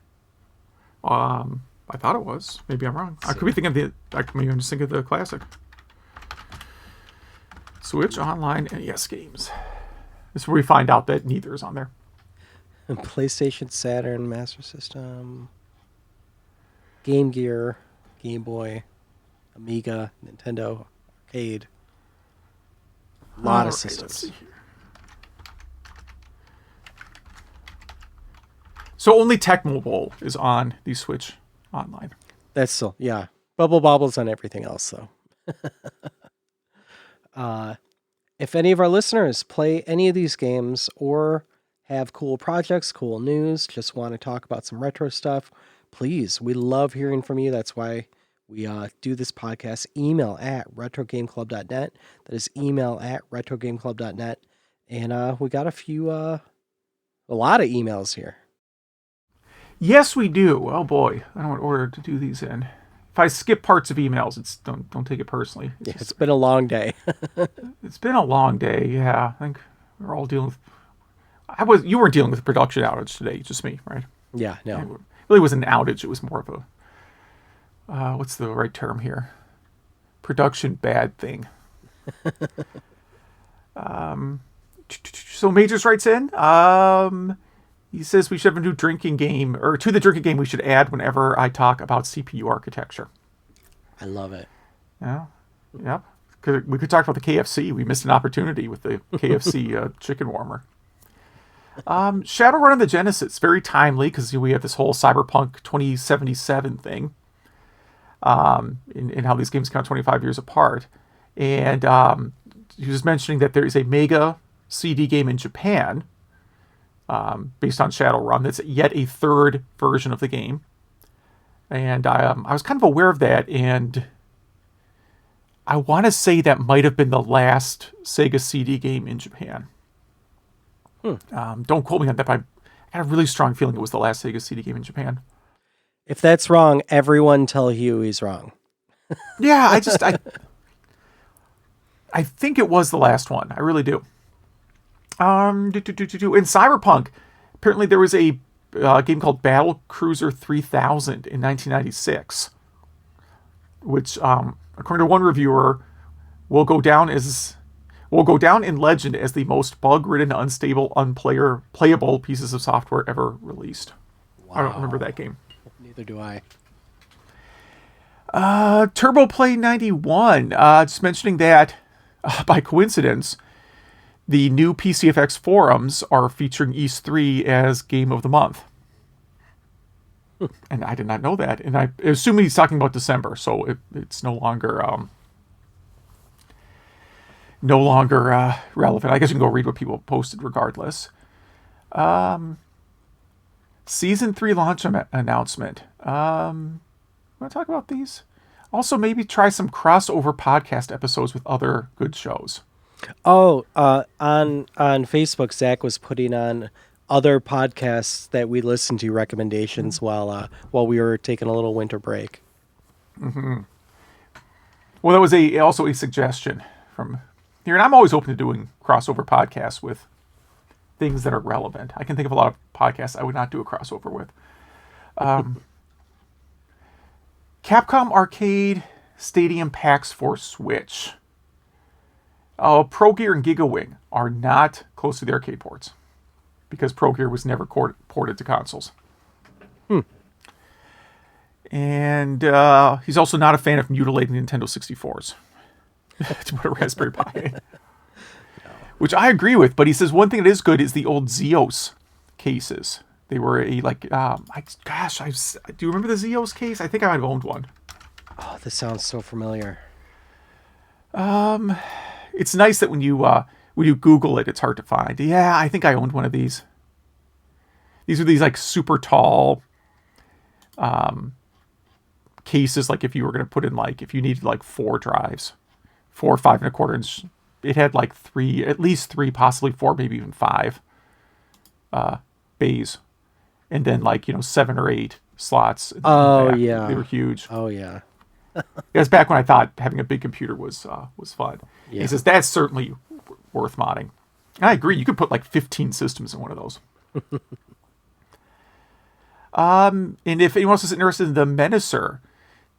I thought it was. Maybe I'm wrong. I could be thinking maybe I'm just thinking of the Classic. Switch Online NES games. This is where we find out that neither is on there. PlayStation, Saturn, Master System, Game Gear, Game Boy, Amiga, Nintendo, Arcade. A lot of systems. So only Tecmo Bowl is on the Switch Online. That's still, yeah. Bubble Bobble's on everything else, though. If any of our listeners play any of these games or have cool projects, cool news, just want to talk about some retro stuff, please, we love hearing from you. That's why we do this podcast. Email at retrogameclub.net. That is email at retrogameclub.net. And we got a lot of emails here. Yes, we do. Oh boy, I don't know what order to do these in. If I skip parts of emails, don't take it personally. It's been a long day. It's been a long day. Yeah, I think we're all dealing with. You weren't dealing with a production outage today, just me, right? Yeah, no. It really wasn't an outage. It was more of a what's the right term here? Production bad thing. So Majors writes in. He says we should have a new drinking game, or to the drinking game we should add whenever I talk about CPU architecture. I love it. Yeah. Yep. We could talk about the KFC. We missed an opportunity with the KFC chicken warmer. Shadowrun on the Genesis, very timely because we have this whole Cyberpunk 2077 thing, in how these games count 25 years apart. And he was mentioning that there is a Mega CD game in Japan, based on Shadowrun. That's yet a third version of the game. And I was kind of aware of that, and I want to say that might have been the last Sega CD game in Japan. Don't quote me on that, but I got a really strong feeling it was the last Sega CD game in Japan. If that's wrong, everyone tell Hugh he's wrong. Yeah, I think it was the last one. I really do. In Cyberpunk, apparently there was a game called Battle Cruiser 3000 in 1996, which, according to one reviewer, will go down in legend as the most bug-ridden, unstable, unplayable pieces of software ever released. Wow. I don't remember that game. Neither do I. TurboPlay 91, just mentioning that, by coincidence, the new PCFX forums are featuring East 3 as Game of the Month. And I did not know that. And I assume he's talking about December, so it's no longer relevant. I guess you can go read what people posted regardless. Season 3 launch announcement. Want to talk about these? Also, maybe try some crossover podcast episodes with other good shows. Oh, on Facebook, Zach was putting on other podcasts that we listened to recommendations while we were taking a little winter break. Mm-hmm. Well, that was also a suggestion from here, and I'm always open to doing crossover podcasts with things that are relevant. I can think of a lot of podcasts I would not do a crossover with. Capcom Arcade Stadium Packs for Switch. Pro Gear and GigaWing are not close to the arcade ports. because Pro Gear was never ported to consoles. And he's also not a fan of mutilating Nintendo 64s to put a Raspberry Pi in. Which I agree with, but he says one thing that is good is the old Zeos cases. They were a, like, do you remember the Zeos case? I think I might have owned one. Oh, this sounds so familiar. It's nice that when you Google it, it's hard to find. Yeah, I think I owned one of these. These are these, like, super tall cases, like if you were going to put in, like, if you needed, like, 4 drives, 4 or 5 1/4 inch. It had, like, at least 3, possibly 4, maybe even 5 bays. And then, like, 7 or 8 slots. Oh, yeah. They were huge. Oh, yeah. It was back when I thought having a big computer was fun. Yeah. He says that's certainly worth modding. And I agree. You could put like 15 systems in one of those. And if anyone else is interested in the Menacer,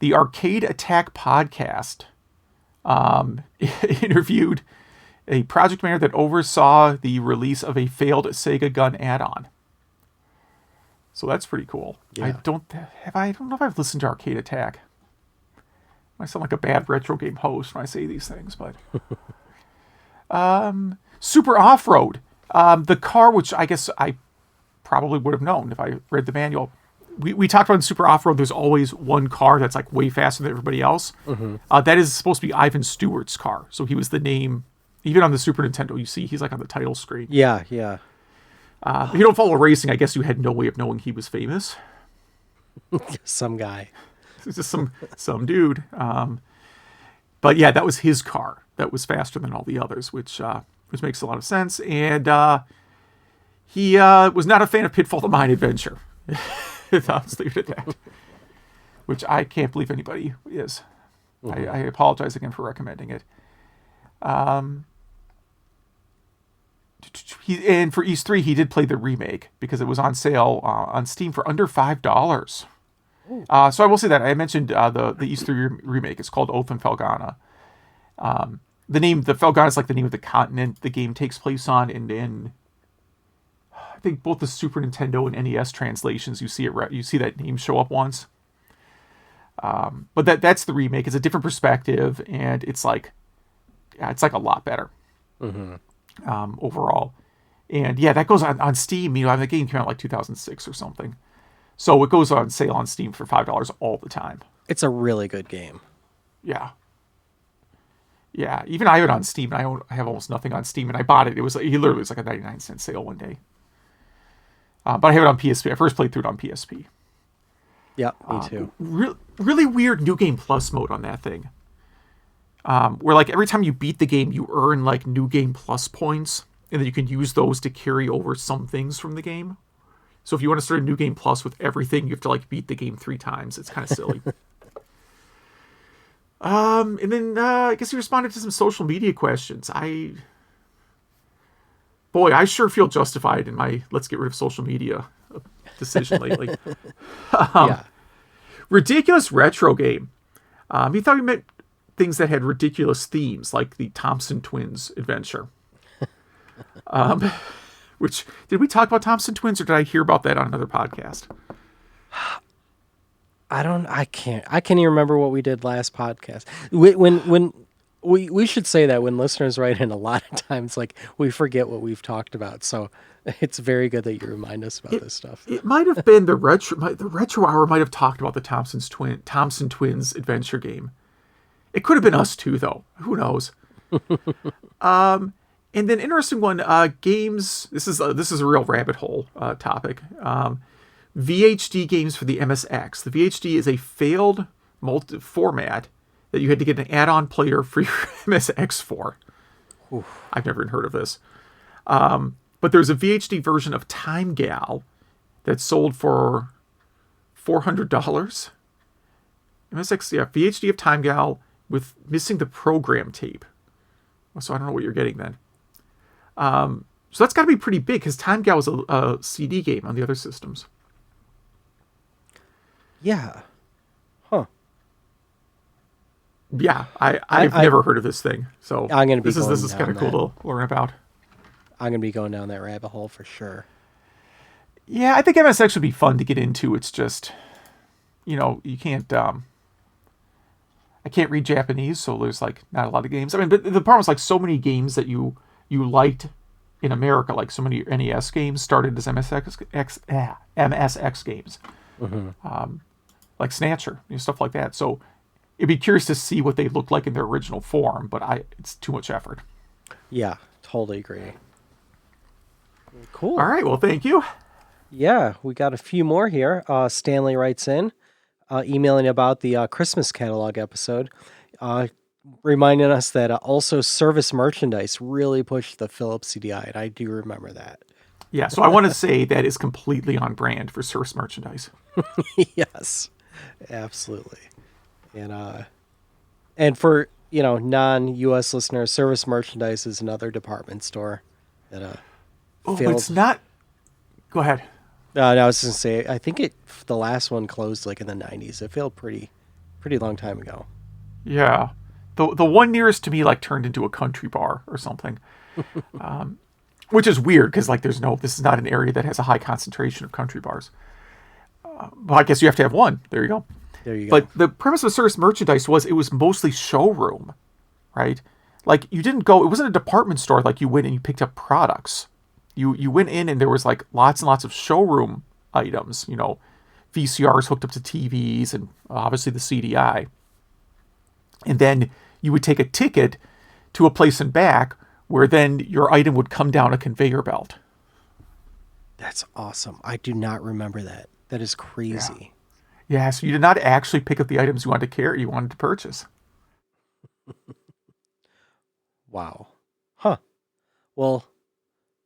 the Arcade Attack podcast interviewed a project manager that oversaw the release of a failed Sega Gun add-on. So that's pretty cool. Yeah. I don't know if I've listened to Arcade Attack. I sound like a bad retro game host when I say these things, but Super Off-Road, the car, which I guess I probably would have known if I read the manual. We talked about in Super Off-Road, there's always one car that's like way faster than everybody else. Mm-hmm. That is supposed to be Ivan Stewart's car. So he was the name, even on the Super Nintendo, you see he's like on the title screen. Yeah, yeah. If you don't follow racing, I guess you had no way of knowing he was famous. Some guy. It's just some dude. But yeah, that was his car. That was faster than all the others, which makes a lot of sense. And he was not a fan of Pitfall: The Mine Adventure. Let's leave it at that. Which I can't believe anybody is. Mm-hmm. I apologize again for recommending it. And for East 3, he did play the remake because it was on sale on Steam for under $5. So I will say that. I mentioned the East 3 remake. It's called Oath and Felghana. The Felghana is like the name of the continent the game takes place on, and I think both the Super Nintendo and NES translations, you see that name show up once. But that's the remake. It's a different perspective, and it's like a lot better. Mm-hmm. Overall. And yeah, that goes on Steam. The game came out like 2006 or something. So it goes on sale on Steam for $5 all the time. It's a really good game. Yeah. Yeah. Even I have it on Steam, and I have almost nothing on Steam, and I bought it. It literally was like a 99-cent sale one day. But I have it on PSP. I first played through it on PSP. Yeah, me too. Really weird New Game Plus mode on that thing. Where like every time you beat the game, you earn like New Game Plus points, and then you can use those to carry over some things from the game. So if you want to start a New Game Plus with everything, you have to like beat the game 3 times. It's kind of silly. And then I guess he responded to some social media questions. I sure feel justified in my let's get rid of social media decision lately. Yeah. Ridiculous retro game. He thought we meant things that had ridiculous themes, like the Thompson Twins adventure. Which, did we talk about Thompson Twins, or did I hear about that on another podcast? I can't even remember what we did last podcast. When we should say that when listeners write in, a lot of times, like, we forget what we've talked about. So it's very good that you remind us about this stuff. It might have been the retro hour might have talked about the Thompson Twins adventure game. It could have been us too, though. Who knows? And then interesting one, games. This is a real rabbit hole topic. VHD games for the MSX. The VHD is a failed format that you had to get an add-on player for your MSX for. Oof. I've never even heard of this. But there's a VHD version of Time Gal that sold for $400. MSX, yeah, VHD of Time Gal with missing the program tape. So I don't know what you're getting then. So that's got to be pretty big, because Time Gal was a CD game on the other systems. Yeah. Huh. Yeah, I've never heard of this thing. So I'm gonna be this is kind of cool to learn about. I'm gonna be going down that rabbit hole for sure. Yeah, I think MSX would be fun to get into. It's just, you can't. I can't read Japanese, so there's like not a lot of games. I mean, but the problem is like so many games that you liked in America, like so many NES games started as MSX games, like Snatcher, stuff like that. So it'd be curious to see what they looked like in their original form, but it's too much effort. Yeah, totally agree. Cool. All right, well, thank you. Yeah, we got a few more here. Stanley writes in, emailing about the Christmas catalog episode, reminding us that also service merchandise really pushed the Philips CDI, and I do remember that. Yeah, so I want to say that is completely on brand for service merchandise. Yes, absolutely. And for non-US listeners, service merchandise is another department store that failed. It's not. Go ahead. No, I was just gonna say, I think the last one closed like in the 90s. It failed pretty long time ago. Yeah, the one nearest to me like turned into a country bar or something, which is weird because like this is not an area that has a high concentration of country bars. Well, I guess you have to have one. There you go. There you go. But the premise of service merchandise was it was mostly showroom, right? Like you didn't go. It wasn't a department store like you went and you picked up products. You went in and there was like lots and lots of showroom items, VCRs hooked up to TVs and obviously the CDI. And then you would take a ticket to a place and back where then your item would come down a conveyor belt. That's awesome. I do not remember that. That is crazy. Yeah, so you did not actually pick up the items you wanted to carry, you wanted to purchase. Wow. Huh. Well,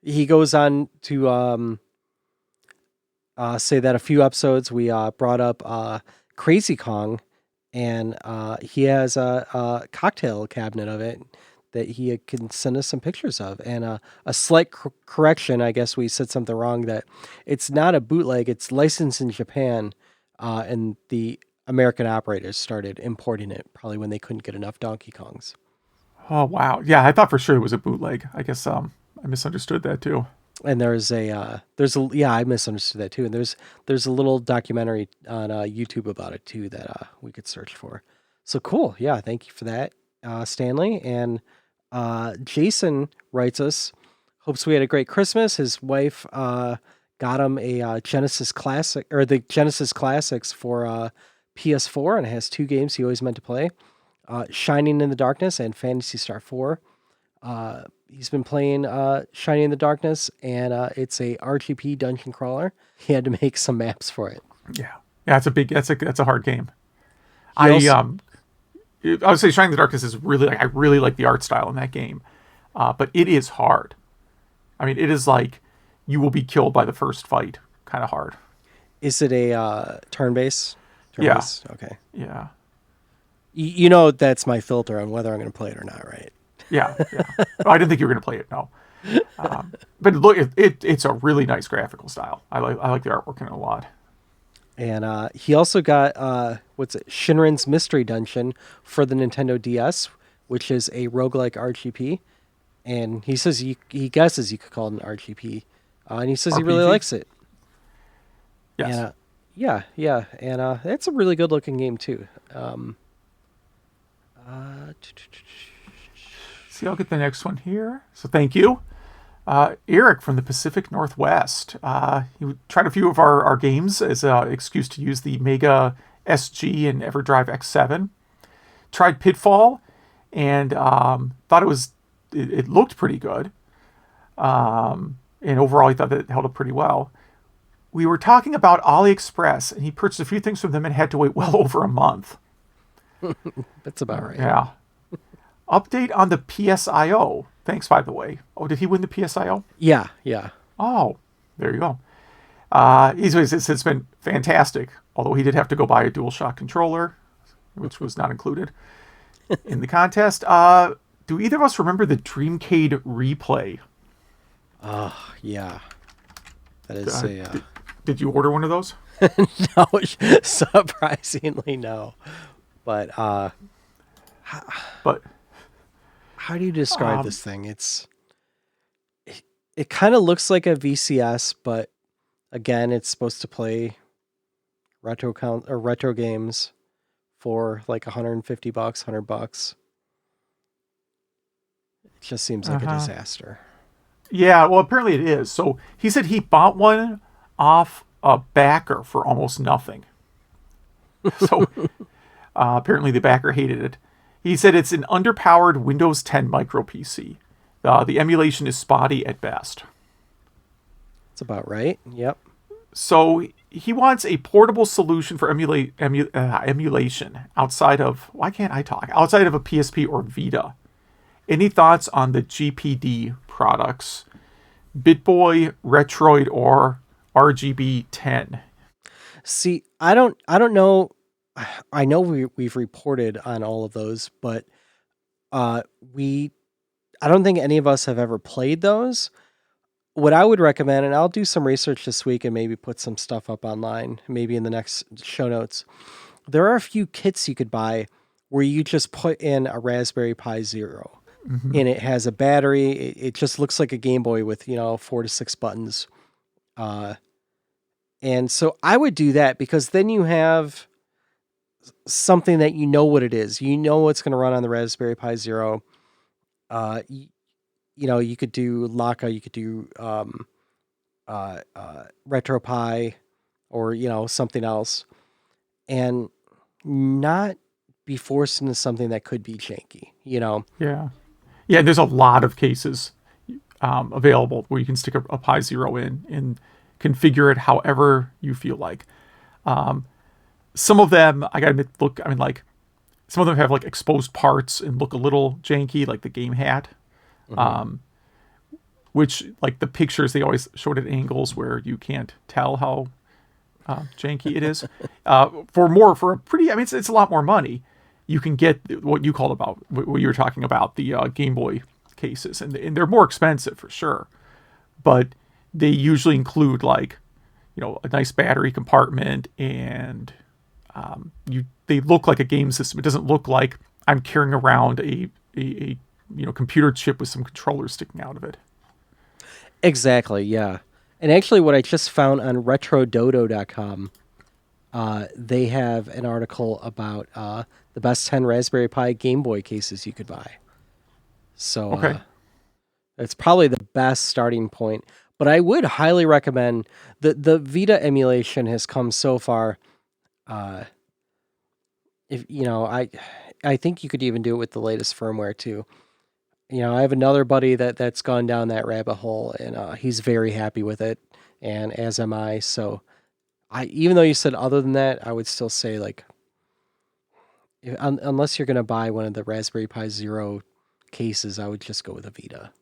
he goes on to say that a few episodes we brought up Crazy Kong, and he has a cocktail cabinet of it that he can send us some pictures of. And a slight correction, I guess we said something wrong, that it's not a bootleg, it's licensed in Japan, and the American operators started importing it probably when they couldn't get enough Donkey Kongs. Oh, wow. Yeah, I thought for sure it was a bootleg. I guess I misunderstood that too. And I misunderstood that too. And there's a little documentary on YouTube about it too that we could search for. So cool. Yeah, thank you for that, Stanley. And Jason writes us, hopes we had a great Christmas. His wife got him a Genesis Classic, or the Genesis Classics for PS4, and it has two games he always meant to play, Shining in the Darkness and Phantasy Star 4. He's been playing Shining in the Darkness, and it's a RGP dungeon crawler. He had to make some maps for it. Yeah, that's a hard game. I would say Shining in the Darkness is really I really like the art style in that game, but it is hard. I mean, it is like you will be killed by the first fight, kind of hard. Is it a turn-based? Yeah. Okay. Yeah. That's my filter on whether I'm going to play it or not, right? Yeah. I didn't think you were going to play it. No. But look, it's a really nice graphical style. I like the artwork in it a lot. And he also got Shinran's Mystery Dungeon for the Nintendo DS, which is a roguelike RGP. And he says he guesses you could call it an RGP. And he says RPG? He really likes it. Yes. And, yeah. And it's a really good looking game too. See, I'll get the next one here. So thank you. Eric from the Pacific Northwest. He tried a few of our games as an excuse to use the Mega SG and EverDrive X7. Tried Pitfall and thought it looked pretty good. And overall, he thought that it held up pretty well. We were talking about AliExpress, and he purchased a few things from them and had to wait well over a month. That's about right. Yeah. Update on the PSIO. Thanks, by the way. Oh, did he win the PSIO? Yeah. Oh, there you go. It's been fantastic, although he did have to go buy a DualShock controller, which was not included in the contest. Do either of us remember the Dreamcade replay? Oh, yeah. That is Did you order one of those? No, surprisingly, no. But how do you describe this thing? It kind of looks like a VCS, but Again, it's supposed to play retro games for like $150, $100. It just seems like a disaster. Yeah, well, apparently it is. So he said he bought one off a backer for almost nothing. So apparently the backer hated it. He said it's an underpowered Windows 10 micro PC. The emulation is spotty at best. That's about right. Yep. So he wants a portable solution for emulation outside of, why can't I talk? Outside of a PSP or Vita. Any thoughts on the GPD products? BitBoy, Retroid, or RGB 10? See, I don't know. I know we've reported on all of those, but I don't think any of us have ever played those. What I would recommend, and I'll do some research this week and maybe put some stuff up online, maybe in the next show notes. There are a few kits you could buy where you just put in a Raspberry Pi Zero, and it has a battery. It just looks like a Game Boy with 4 to 6 buttons. And so I would do that because then you have something that you know what it is. You know what's going to run on the Raspberry Pi Zero. You could do Laka, you could do RetroPie, or something else, and not be forced into something that could be janky. Yeah. There's a lot of cases available where you can stick a Pi Zero in and configure it however you feel like. Some of them, I gotta admit, some of them have like exposed parts and look a little janky, like the game hat. Which, like, the pictures, they always showed at angles where you can't tell how janky it is. For a pretty, it's a lot more money. You can get what you were talking about, the Game Boy cases, and they're more expensive for sure. But they usually include a nice battery compartment, and they look like a game system. It doesn't look like I'm carrying around a computer chip with some controllers sticking out of it. Exactly, yeah. And actually what I just found on retrododo.com, they have an article about the best 10 Raspberry Pi Game Boy cases you could buy. So okay. It's probably the best starting point. But I would highly recommend the Vita emulation has come so far. I think you could even do it with the latest firmware too. I have another buddy that's gone down that rabbit hole, and he's very happy with it, and as am I. So, even though you said other than that, I would still say unless you're going to buy one of the Raspberry Pi Zero cases, I would just go with a Vita.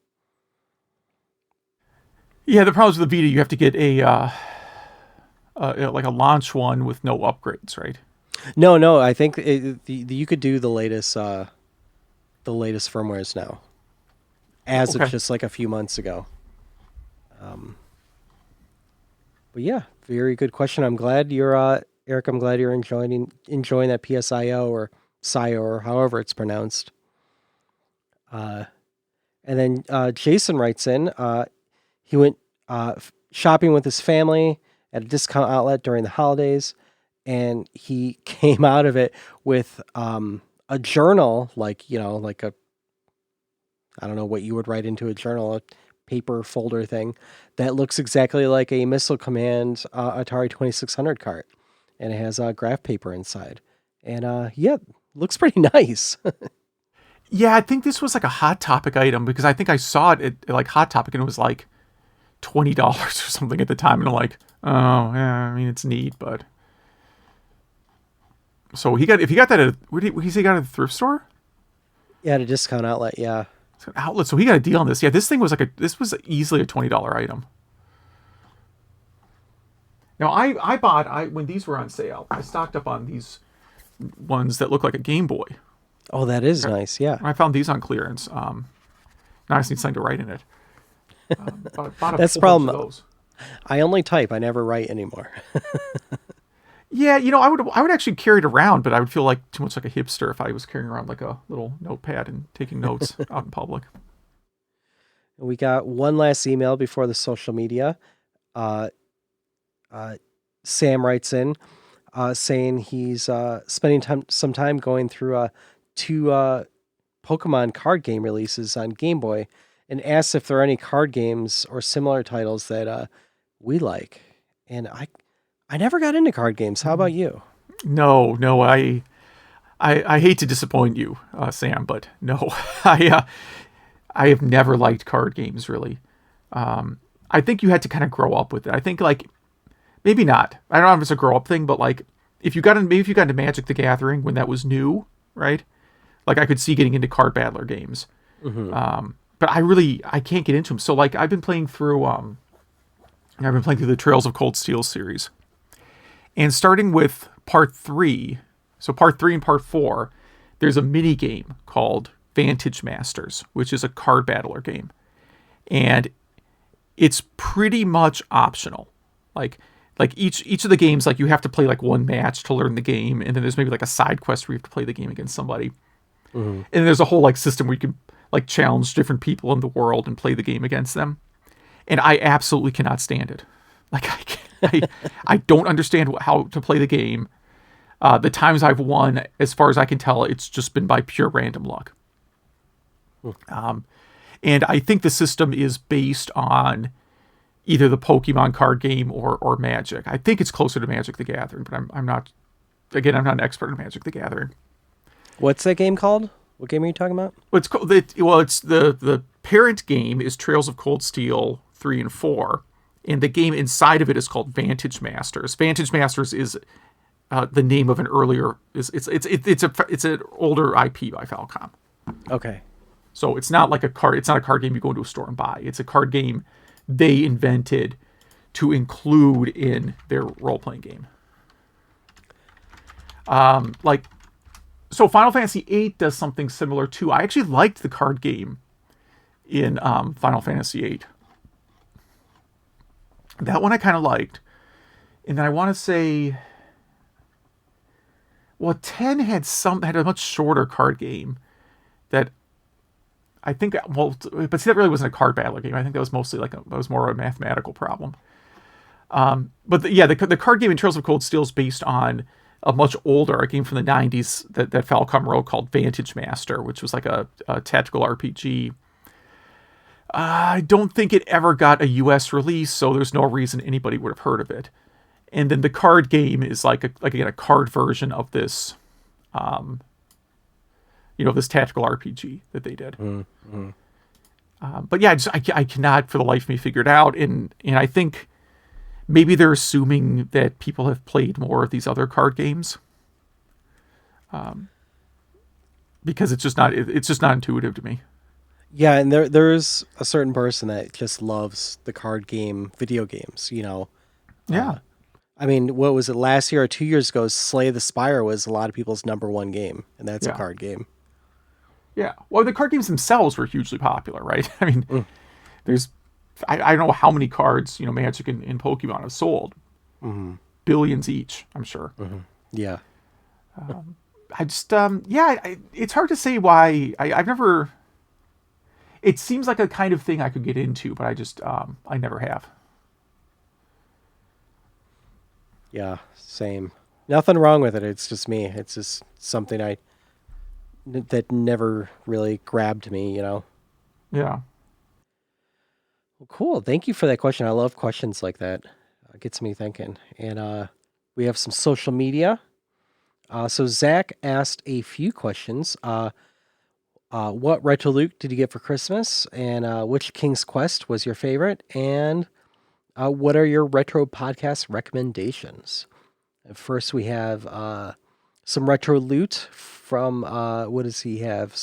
Yeah, the problem is with the Vita, you have to get a launch one with no upgrades, right? No, I think you could do the latest firmwares now, as of just like a few months ago. But yeah, very good question. I'm glad you're Eric. I'm glad you're enjoying that PSIO or SIO or however it's pronounced. And then Jason writes in. He went shopping with his family at a discount outlet during the holidays, and he came out of it with a journal, I don't know what you would write into a journal, a paper folder thing that looks exactly like a Missile Command Atari 2600 cart, and it has graph paper inside, and looks pretty nice. Yeah, I think this was like a Hot Topic item because I think I saw it at like Hot Topic and it was like $20 or something at the time, and I'm like, oh yeah, it's neat, but. So if he got that at he say he got it at a thrift store? Yeah, at a discount outlet, yeah. It's an outlet, so he got a deal on this. Yeah, this thing was this was easily a $20 item. Now I bought when these were on sale, I stocked up on these ones that look like a Game Boy. Oh, that is nice, yeah. I found these on clearance. Now I just need something to write in it. Bought That's the problem. Of those. I only type. I never write anymore. Yeah, I would actually carry it around, but I would feel like too much like a hipster if I was carrying around like a little notepad and taking notes out in public. We got one last email before the social media. Sam writes in saying he's spending some time going through two Pokemon card game releases on Game Boy, and asks if there are any card games or similar titles that we like. And I never got into card games. How about you? No, I hate to disappoint you, Sam, but no, I have never liked card games really. I think you had to kind of grow up with it. I think like maybe not. I don't know if it's a grow up thing, but like if you got into Magic the Gathering when that was new, right? Like I could see getting into card battler games. But I can't get into them. So like I've been playing through the Trails of Cold Steel series. And starting with part 3, so part 3 and part 4, there's a mini game called Vantage Masters, which is a card battler game. And it's pretty much optional. Like each of the games, like you have to play like one match to learn the game, and then there's maybe like a side quest where you have to play the game against somebody. And there's a whole like system where you can like challenge different people in the world and play the game against them. And I absolutely cannot stand it. Like I don't understand how to play the game. The times I've won, as far as I can tell, it's just been by pure random luck. And I think the system is based on either the Pokemon card game or Magic. I think it's closer to Magic the Gathering, but I'm not an expert in Magic the Gathering. What's that game called? What game are you talking about? It's called, it's the parent game is Trails of Cold Steel 3 and 4, and the game inside of it is called Vantage Masters. Vantage Masters is the name of an earlier it's an older IP by Falcom. Okay. So it's not like a card. It's not a card game you go into a store and buy. It's a card game they invented to include in their role-playing game. So Final Fantasy VIII does something similar too. I actually liked the card game in Final Fantasy VIII. That one I kind of liked. And then I want to say, well, 10 had a much shorter card game that I think, but see, that really wasn't a card battler game. I think that was mostly that was more of a mathematical problem. But the card game in Trails of Cold Steel is based on a much older, a game from the 90s that Falcom wrote called Vantage Master, which was like a tactical RPG. I don't think it ever got a US release, so there's no reason anybody would have heard of it. And then the card game is like a card version of this, this tactical RPG that they did. But yeah, I cannot for the life of me figure it out. And I think maybe they're assuming that people have played more of these other card games, because it's just not intuitive to me. Yeah, and there's a certain person that just loves the card game video games, Yeah. I mean, what was it, last year or 2 years ago, Slay the Spire was a lot of people's number one game, and that's a card game. Yeah. Well, the card games themselves were hugely popular, right? I mean, there's, I don't know how many cards, Magic and Pokemon have sold. Billions each, I'm sure. Yeah. I just, it's hard to say why. I've never, it seems like a kind of thing I could get into, but I never have. Yeah, same. Nothing wrong with it. It's just me. It's just something that never really grabbed me, Yeah. Well, cool. Thank you for that question. I love questions like that. It gets me thinking. And we have some social media. So Zach asked a few questions. What retro loot did you get for Christmas? And which King's Quest was your favorite? And what are your retro podcast recommendations? First, we have some retro loot from, what does he have?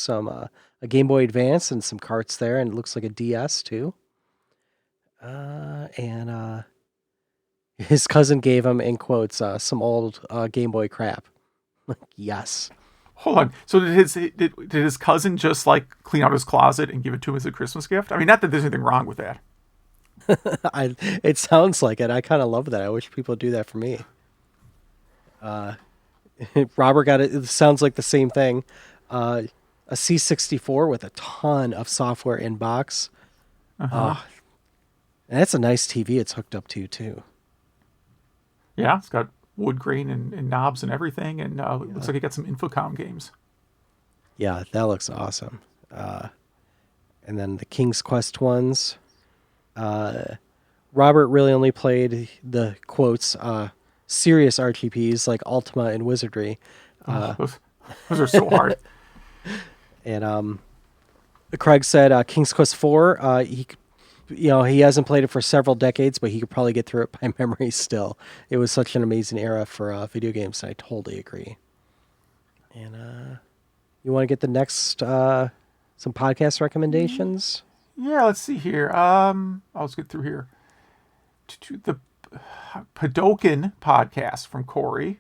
A Game Boy Advance and some carts there, and it looks like a DS too. And his cousin gave him, in quotes, some old Game Boy crap. Yes. Hold on. So did his cousin just like clean out his closet and give it to him as a Christmas gift? I mean, not that there's anything wrong with that. It sounds like it. I kind of love that. I wish people would do that for me. Robert got it. It sounds like the same thing. A C64 with a ton of software in box. And that's a nice TV it's hooked up to too. Yeah, it's got wood grain and knobs and everything, and it looks like it got some Infocom games. Yeah, that looks awesome. And then the King's Quest ones. Robert really only played the quotes serious RTPs like Ultima and Wizardry. Those are so hard. And Craig said King's Quest 4, he hasn't played it for several decades, but he could probably get through it by memory still. It was such an amazing era for video games. I totally agree. And you want to get the next some podcast recommendations? Yeah, let's see here. Let's get through here. The Padokin podcast from Corey.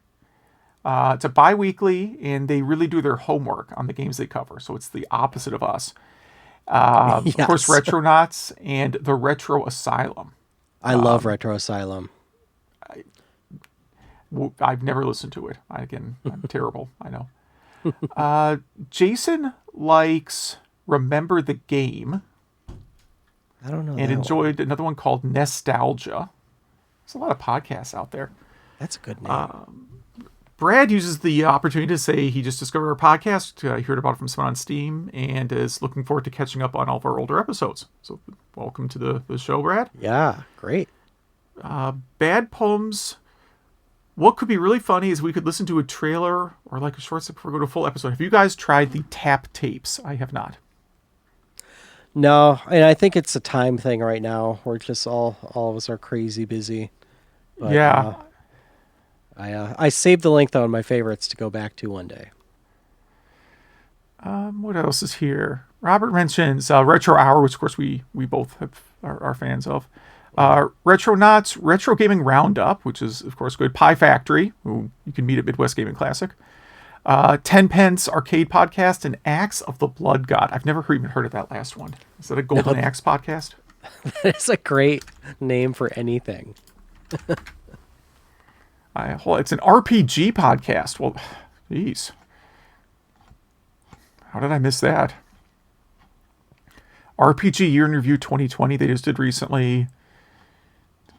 It's a bi-weekly, and they really do their homework on the games they cover. So it's the opposite of us. Yes. Of course, Retronauts and the Retro Asylum. I love Retro Asylum. I've never listened to it. I'm terrible. I know. Jason likes Remember the Game. I don't know. And enjoyed another one called Nostalgia. There's a lot of podcasts out there. That's a good name. Brad uses the opportunity to say he just discovered our podcast. He heard about it from someone on Steam and is looking forward to catching up on all of our older episodes. So welcome to the show, Brad. Yeah, great. Bad Poems. What could be really funny is we could listen to a trailer or like a short snippet before we go to a full episode. Have you guys tried the tap tapes? I have not. No, and I think it's a time thing right now. We're just all of us are crazy busy. But, yeah. I saved the link though in my favorites to go back to one day. What else is here? Robert mentions Retro Hour, which of course we both are fans of. Retronauts, Retro Gaming Roundup, which is of course good. Pie Factory, who you can meet at Midwest Gaming Classic. 10 Pence Arcade Podcast, and Axe of the Blood God. I've never even heard of that last one. Is that a Golden Axe podcast? That's a great name for anything. It's an RPG podcast. Well, geez. How did I miss that? RPG Year in Review 2020, they just did recently.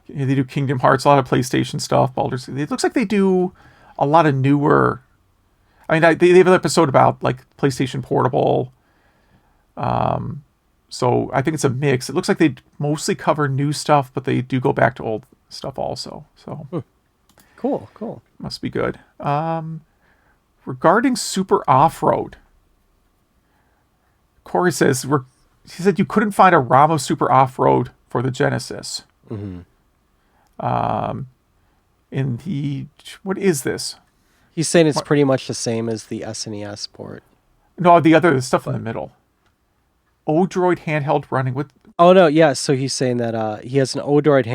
They do Kingdom Hearts, a lot of PlayStation stuff. Baldur's. It looks like they do a lot of newer. I mean, they have an episode about like PlayStation Portable. So I think it's a mix. It looks like they mostly cover new stuff, but they do go back to old stuff also. So Cool. Must be good. Regarding Super Off-Road, Corey says he said you couldn't find a ROM of Super Off-Road for the Genesis. Mm-hmm. What is this? He's saying it's pretty much the same as the SNES port. No, the stuff in the middle. Odroid handheld running with. Oh no, yeah. So he's saying that he has an Odroid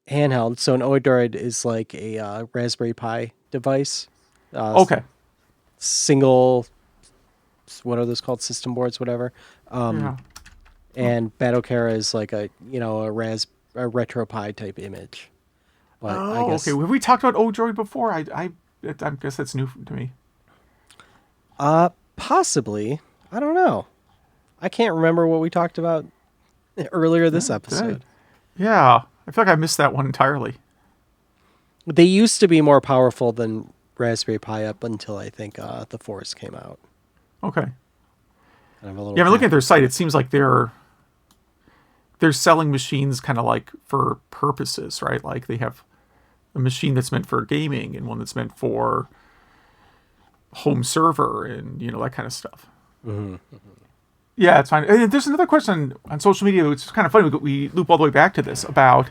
handheld. So an Odroid is like a Raspberry Pi device. Okay. Single. What are those called? System boards, whatever. And Batokara is like a Retro Pi type image. But I guess, okay. Have we talked about Odroid before? I guess that's new to me. Possibly. I don't know. I can't remember what we talked about earlier this episode. Yeah, I feel like I missed that one entirely. They used to be more powerful than Raspberry Pi up until I think the Force came out. Okay. Kind of a little Yeah, I'm looking at their site. It seems like they're selling machines kind of like for purposes, right? Like they have a machine that's meant for gaming and one that's meant for home server and that kind of stuff. Mm-hmm. Yeah, it's fine. And there's another question on social media, which is kind of funny. We loop all the way back to this about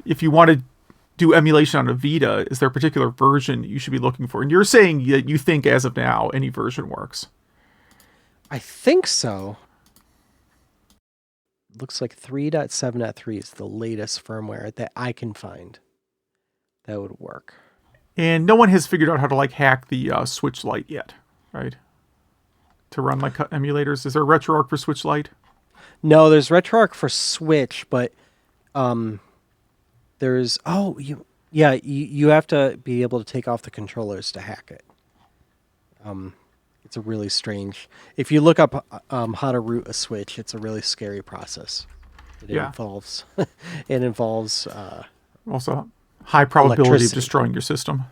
if you want to do emulation on a Vita, is there a particular version you should be looking for? And you're saying that you think as of now any version works. I think so. Looks like 3.7.3 is the latest firmware that I can find that would work. And no one has figured out how to hack the Switch Lite yet, right? To run emulators. Is there a RetroArch for Switch Lite? No, there's RetroArch for Switch, but there's you have to be able to take off the controllers to hack it. It's a really strange. If you look up how to root a Switch, it's a really scary process. It involves. Also, High probability of electricity. destroying your system.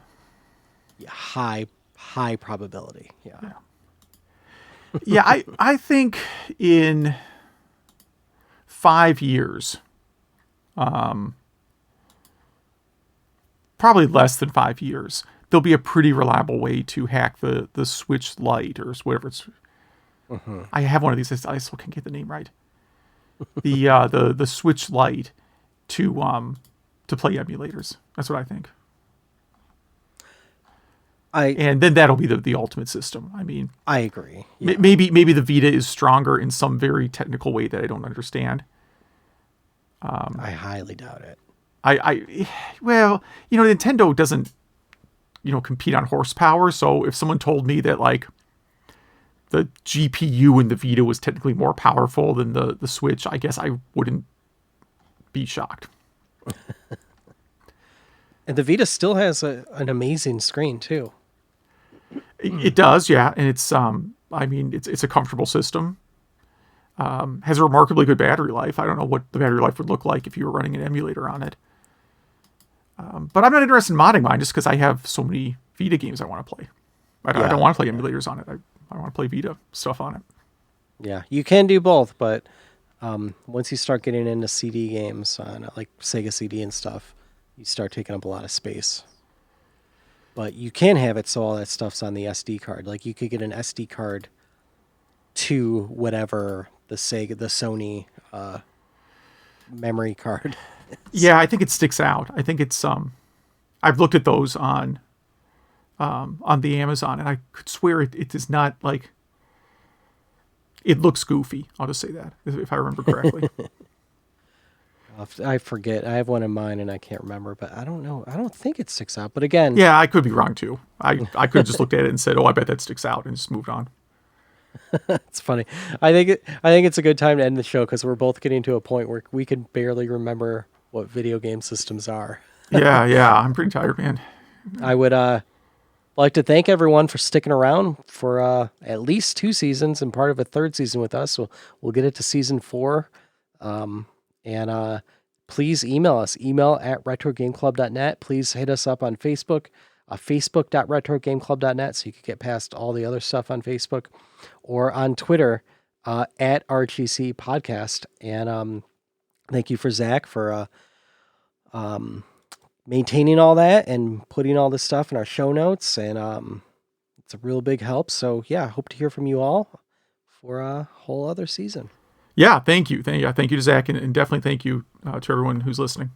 Yeah, high probability. Yeah. Yeah, I think in 5 years, probably less than 5 years, there'll be a pretty reliable way to hack the Switch Lite or whatever it's. I have one of these. I still can't get the name right. The Switch Lite to play emulators. That's what I think. And then that'll be the ultimate system. I mean, I agree. Yeah. Maybe the Vita is stronger in some very technical way that I don't understand. I highly doubt it. Well, Nintendo doesn't, compete on horsepower. So if someone told me that like the GPU in the Vita was technically more powerful than the Switch, I guess I wouldn't be shocked. And the Vita still has an amazing screen too. It does, yeah, and it's it's a comfortable system. Has a remarkably good battery life. I don't know what the battery life would look like if you were running an emulator on it. But I'm not interested in modding mine just because I have so many Vita games I want to play. I don't want to play emulators on it. I want to play Vita stuff on it. Yeah, you can do both, but once you start getting into CD games on like Sega CD and stuff, you start taking up a lot of space. But you can have it so all that stuff's on the SD card. Like you could get an SD card to whatever the Sony memory card. Yeah, I think it sticks out. I think it's I've looked at those on the Amazon, and I could swear it is not like. It looks goofy. I'll just say that if I remember correctly. I forget. I have one in mind and I can't remember, but I don't know. I don't think it sticks out. But again, yeah, I could be wrong too. I could have just looked at it and said, "Oh, I bet that sticks out," and just moved on. it's funny. I think it's a good time to end the show because we're both getting to a point where we can barely remember what video game systems are. Yeah, I'm pretty tired, man. I would like to thank everyone for sticking around for at least 2 seasons and part of a 3rd season with us. So we'll get it to season 4. And please email us, email@retrogameclub.net. Please hit us up on Facebook, facebook.retrogameclub.net, so you can get past all the other stuff on Facebook, or on Twitter, @RGC Podcast. And thank you for Zach for maintaining all that and putting all this stuff in our show notes. And it's a real big help. So yeah, hope to hear from you all for a whole other season. Yeah, thank you. Thank you to Zach, and definitely thank you to everyone who's listening.